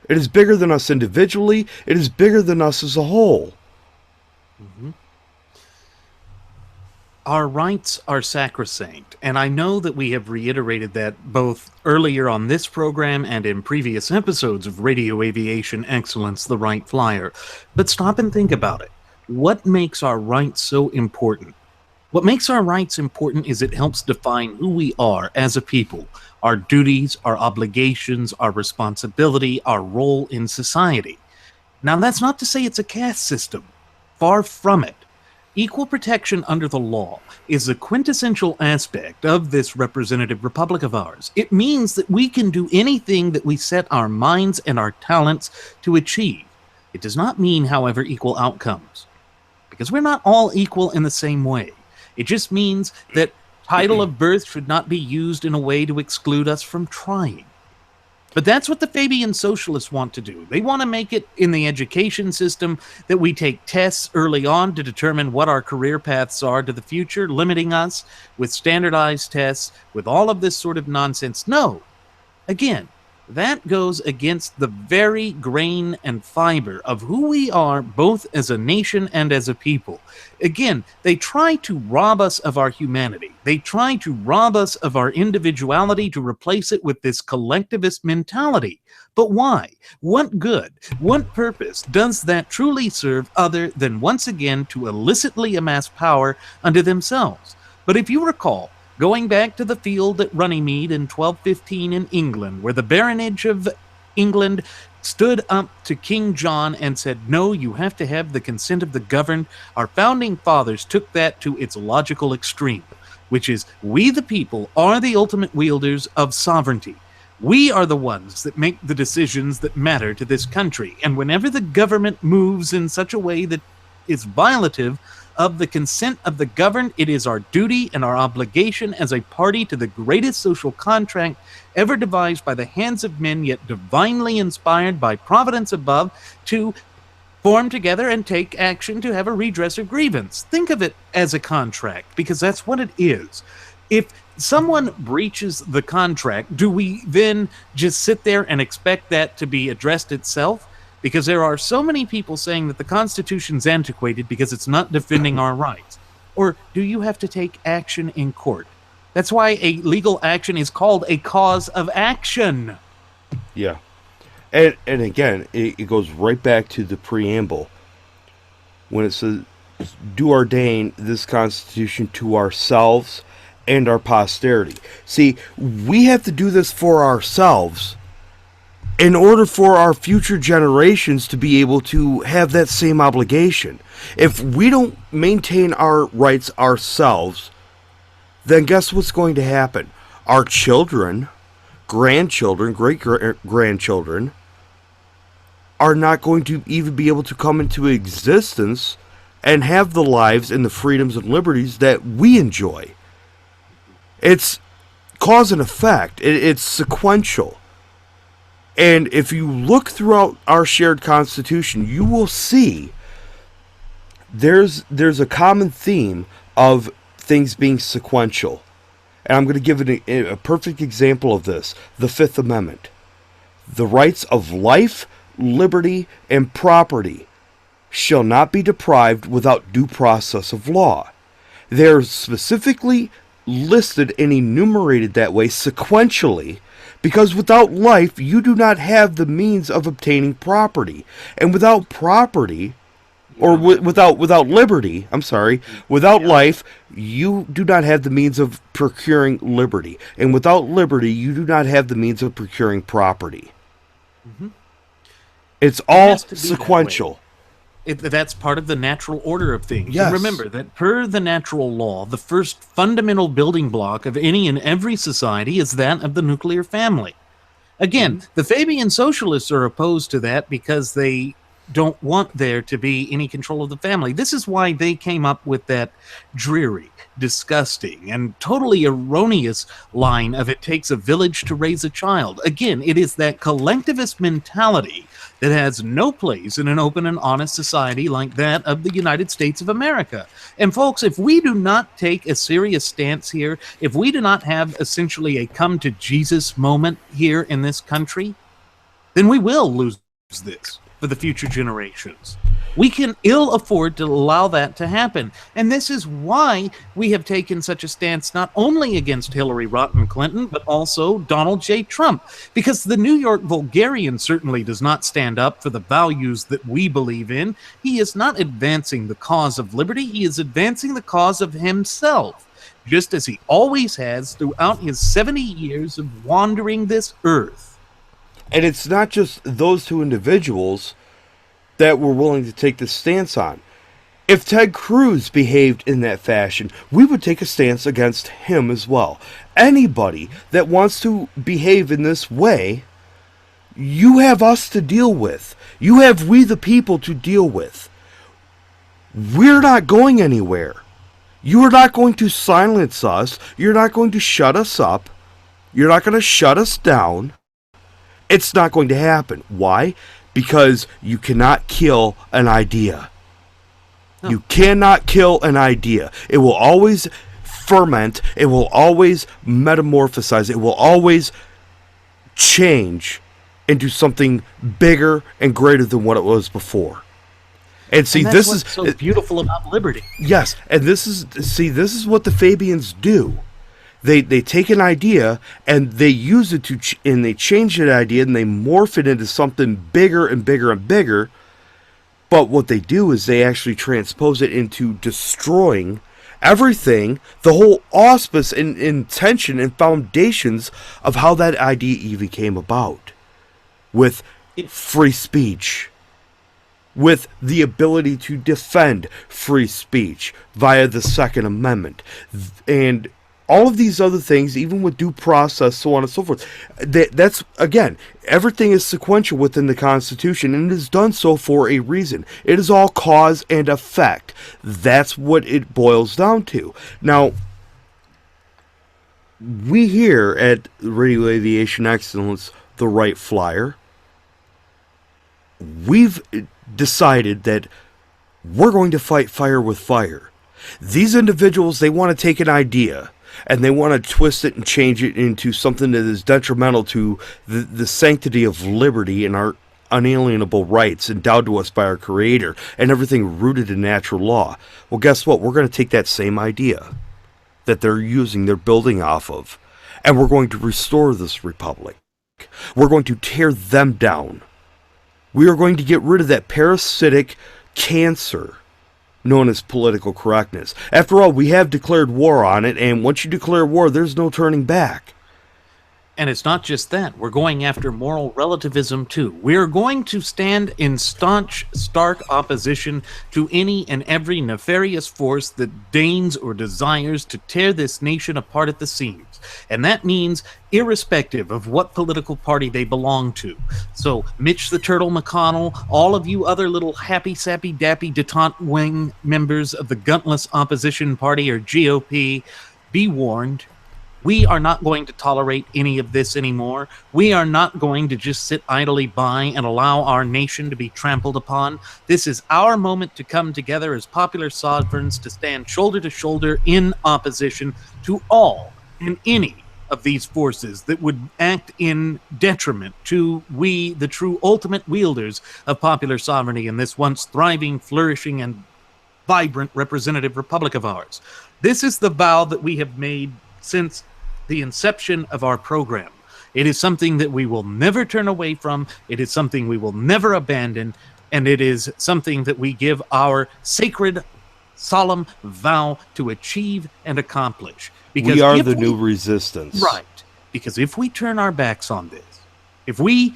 It is bigger than us individually. It is bigger than us as a whole. Mm-hmm. Our rights are sacrosanct, and I know that we have reiterated that both earlier on this program and in previous episodes of Radio Aviation Excellence, the Wright Flyer. But stop and think about it. What makes our rights so important? What makes our rights important is it helps define who we are as a people, our duties, our obligations, our responsibility, our role in society. Now, that's not to say it's a caste system. Far from it. Equal protection under the law is a quintessential aspect of this representative republic of ours. It means that we can do anything that we set our minds and our talents to achieve. It does not mean, however, equal outcomes, because we're not all equal in the same way. It just means that title of birth should not be used in a way to exclude us from trying. But that's what the Fabian socialists want to do. They want to make it in the education system that we take tests early on to determine what our career paths are to the future, limiting us with standardized tests, with all of this sort of nonsense. No. Again, that goes against the very grain and fiber of who we are, both as a nation and as a people. Again, they try to rob us of our humanity. They try to rob us of our individuality to replace it with this collectivist mentality. But why? What good, what purpose does that truly serve other than once again to illicitly amass power unto themselves? But if you recall, going back to the field at Runnymede in 1215 in England, where the baronage of England stood up to King John and said, no, you have to have the consent of the governed, our founding fathers took that to its logical extreme, which is we the people are the ultimate wielders of sovereignty. We are the ones that make the decisions that matter to this country. And whenever the government moves in such a way that is violative of the consent of the governed, it is our duty and our obligation as a party to the greatest social contract ever devised by the hands of men, yet divinely inspired by providence above, to form together and take action to have a redress of grievance. Think of it as a contract, because that's what it is. If someone breaches the contract, do we then just sit there and expect that to be addressed itself? Because there are so many people saying that the Constitution's antiquated because it's not defending our rights. Or do you have to take action in court? That's why a legal action is called a cause of action. Yeah. And again, it goes right back to the preamble. When it says, do ordain this Constitution to ourselves and our posterity. See, we have to do this for ourselves in order for our future generations to be able to have that same obligation. If we don't maintain our rights ourselves, then guess what's going to happen? Our children, grandchildren, great-grandchildren are not going to even be able to come into existence and have the lives and the freedoms and liberties that we enjoy. It's cause and effect. It's sequential. And if you look throughout our shared Constitution, you will see there's a common theme of things being sequential. And I'm going to give it a perfect example of this: the Fifth Amendment. The rights of life, liberty, and property shall not be deprived without due process of law. They are specifically listed and enumerated that way sequentially, because without life you do not have the means of obtaining property, and without property, or without liberty, without life you do not have the means of procuring liberty, and without liberty you do not have the means of procuring property. Mm-hmm. It's all sequential. That's part of the natural order of things. Yes. And remember that per the natural law, the first fundamental building block of any and every society is that of the nuclear family. Again, the Fabian socialists are opposed to that because they don't want there to be any control of the family. This is why they came up with that dreary, disgusting, and totally erroneous line of "it takes a village to raise a child." Again, it is that collectivist mentality that has no place in an open and honest society like that of the United States of America. And folks, if we do not take a serious stance here, if we do not have essentially a come to Jesus moment here in this country, then we will lose this for the future generations. We can ill afford to allow that to happen. And this is why we have taken such a stance not only against Hillary Rotten Clinton, but also Donald J. Trump. Because the New York Vulgarian certainly does not stand up for the values that we believe in. He is not advancing the cause of liberty. He is advancing the cause of himself, just as he always has throughout his 70 years of wandering this earth. And it's not just those two individuals that we're willing to take this stance on. If Ted Cruz behaved in that fashion, we would take a stance against him as well. Anybody that wants to behave in this way, you have us to deal with. You have we the people to deal with. We're not going anywhere. You are not going to silence us. You're not going to shut us up. You're not going to shut us down. It's not going to happen. Why? Because you cannot kill an idea. No. You cannot kill an idea. It will always ferment. It will always metamorphosize. It will always change into something bigger and greater than what it was before. And see, this is so beautiful about liberty. Yes, and this is what the Fabians do. They take an idea and they use it and they change that idea and they morph it into something bigger and bigger and bigger. But what they do is they actually transpose it into destroying everything, the whole auspice and intention and foundations of how that idea even came about. With free speech. With the ability to defend free speech via the Second Amendment. And all of these other things, even with due process, so on and so forth. That's, again, everything is sequential within the Constitution, and it is done so for a reason. It is all cause and effect. That's what it boils down to. Now, we here at Radio Aviation Excellence, the Wright Flyer, we've decided that we're going to fight fire with fire. These individuals, they want to take an idea and they want to twist it and change it into something that is detrimental to the sanctity of liberty and our unalienable rights endowed to us by our Creator and everything rooted in natural law. Well, guess what? We're going to take that same idea that they're building off of, and we're going to restore this republic. We're going to tear them down. We are going to get rid of that parasitic cancer known as political correctness. After all, we have declared war on it, and once you declare war, there's no turning back. And it's not just that. We're going after moral relativism, too. We're going to stand in staunch, stark opposition to any and every nefarious force that deigns or desires to tear this nation apart at the seams. And that means irrespective of what political party they belong to. So, Mitch the Turtle McConnell, all of you other little happy, sappy, dappy, detente wing members of the guntless opposition party or GOP, be warned. We are not going to tolerate any of this anymore. We are not going to just sit idly by and allow our nation to be trampled upon. This is our moment to come together as popular sovereigns to stand shoulder to shoulder in opposition to all and any of these forces that would act in detriment to we, the true ultimate wielders of popular sovereignty in this once thriving, flourishing, and vibrant representative republic of ours. This is the vow that we have made since the inception of our program. It is something that we will never turn away from. It is something we will never abandon. And it is something that we give our sacred, solemn vow to achieve and accomplish. Because we are the new resistance. Right. Because if we turn our backs on this, if we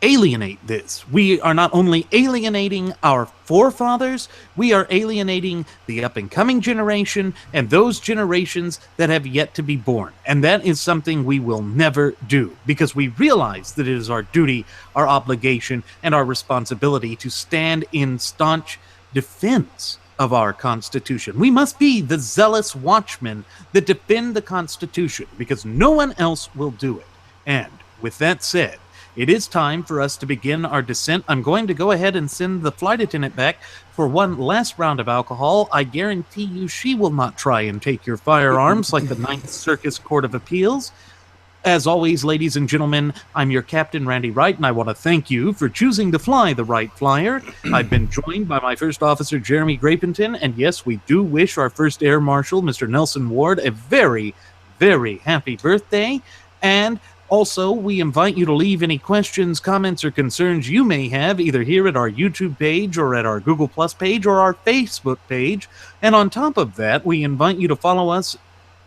alienate this, we are not only alienating our forefathers, we are alienating the up-and-coming generation and those generations that have yet to be born. And that is something we will never do, because we realize that it is our duty, our obligation, and our responsibility to stand in staunch defense of our Constitution. We must be the zealous watchmen that defend the Constitution, because no one else will do it. And with that said, it is time for us to begin our descent. I'm going to go ahead and send the flight attendant back for one last round of alcohol. I guarantee you she will not try and take your firearms like the Ninth Circus Court of Appeals. As always, ladies and gentlemen, I'm your Captain, Randy Wright, and I want to thank you for choosing to fly the Wright Flyer. I've been joined by my first officer, Jeremy Grapington, and yes, we do wish our first Air Marshal, Mr. Nelson Ward, a very, very happy birthday. And also, we invite you to leave any questions, comments, or concerns you may have either here at our YouTube page or at our Google Plus page or our Facebook page. And on top of that, we invite you to follow us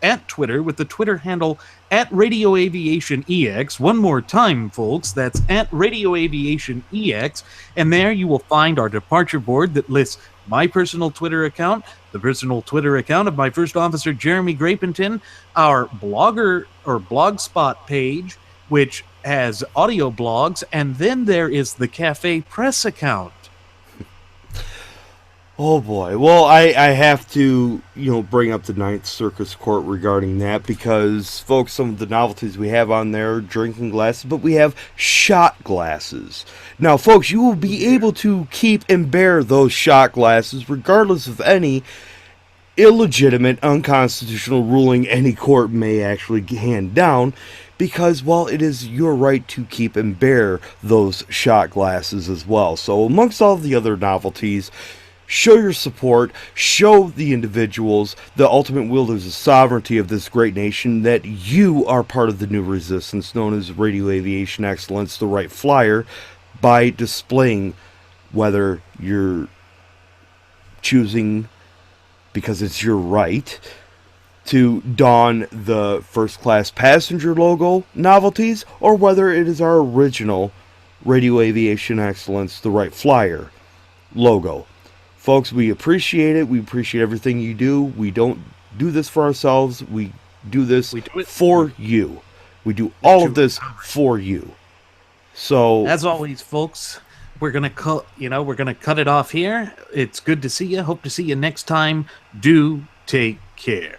at Twitter with the Twitter handle at Radio Aviation EX. One more time, folks, that's at Radio Aviation EX. And there you will find our departure board that lists my personal Twitter account, the personal Twitter account of my first officer, Jeremy Grapington, our blogger or blogspot page, which has audio blogs, and then there is the Cafe Press account. Oh boy. Well, I have to, bring up the Ninth Circus Court regarding that, because, folks, some of the novelties we have on there are drinking glasses, but we have shot glasses. Now, folks, you will be able to keep and bear those shot glasses regardless of any illegitimate, unconstitutional ruling any court may actually hand down, because, well, it is your right to keep and bear those shot glasses as well. So, amongst all the other novelties, show your support, show the individuals, the ultimate wielders of sovereignty of this great nation, that you are part of the new resistance known as Radio Aviation Excellence, the Wright Flyer, by displaying whether you're choosing, because it's your right, to don the first class passenger logo novelties, or whether it is our original Radio Aviation Excellence, the Wright Flyer logo. Folks, we appreciate it. We appreciate everything you do. We don't do this for ourselves. We do this for you. We do all of this for you. So, as always, folks, we're gonna cut it off here. It's good to see you. Hope to see you next time. Do take care.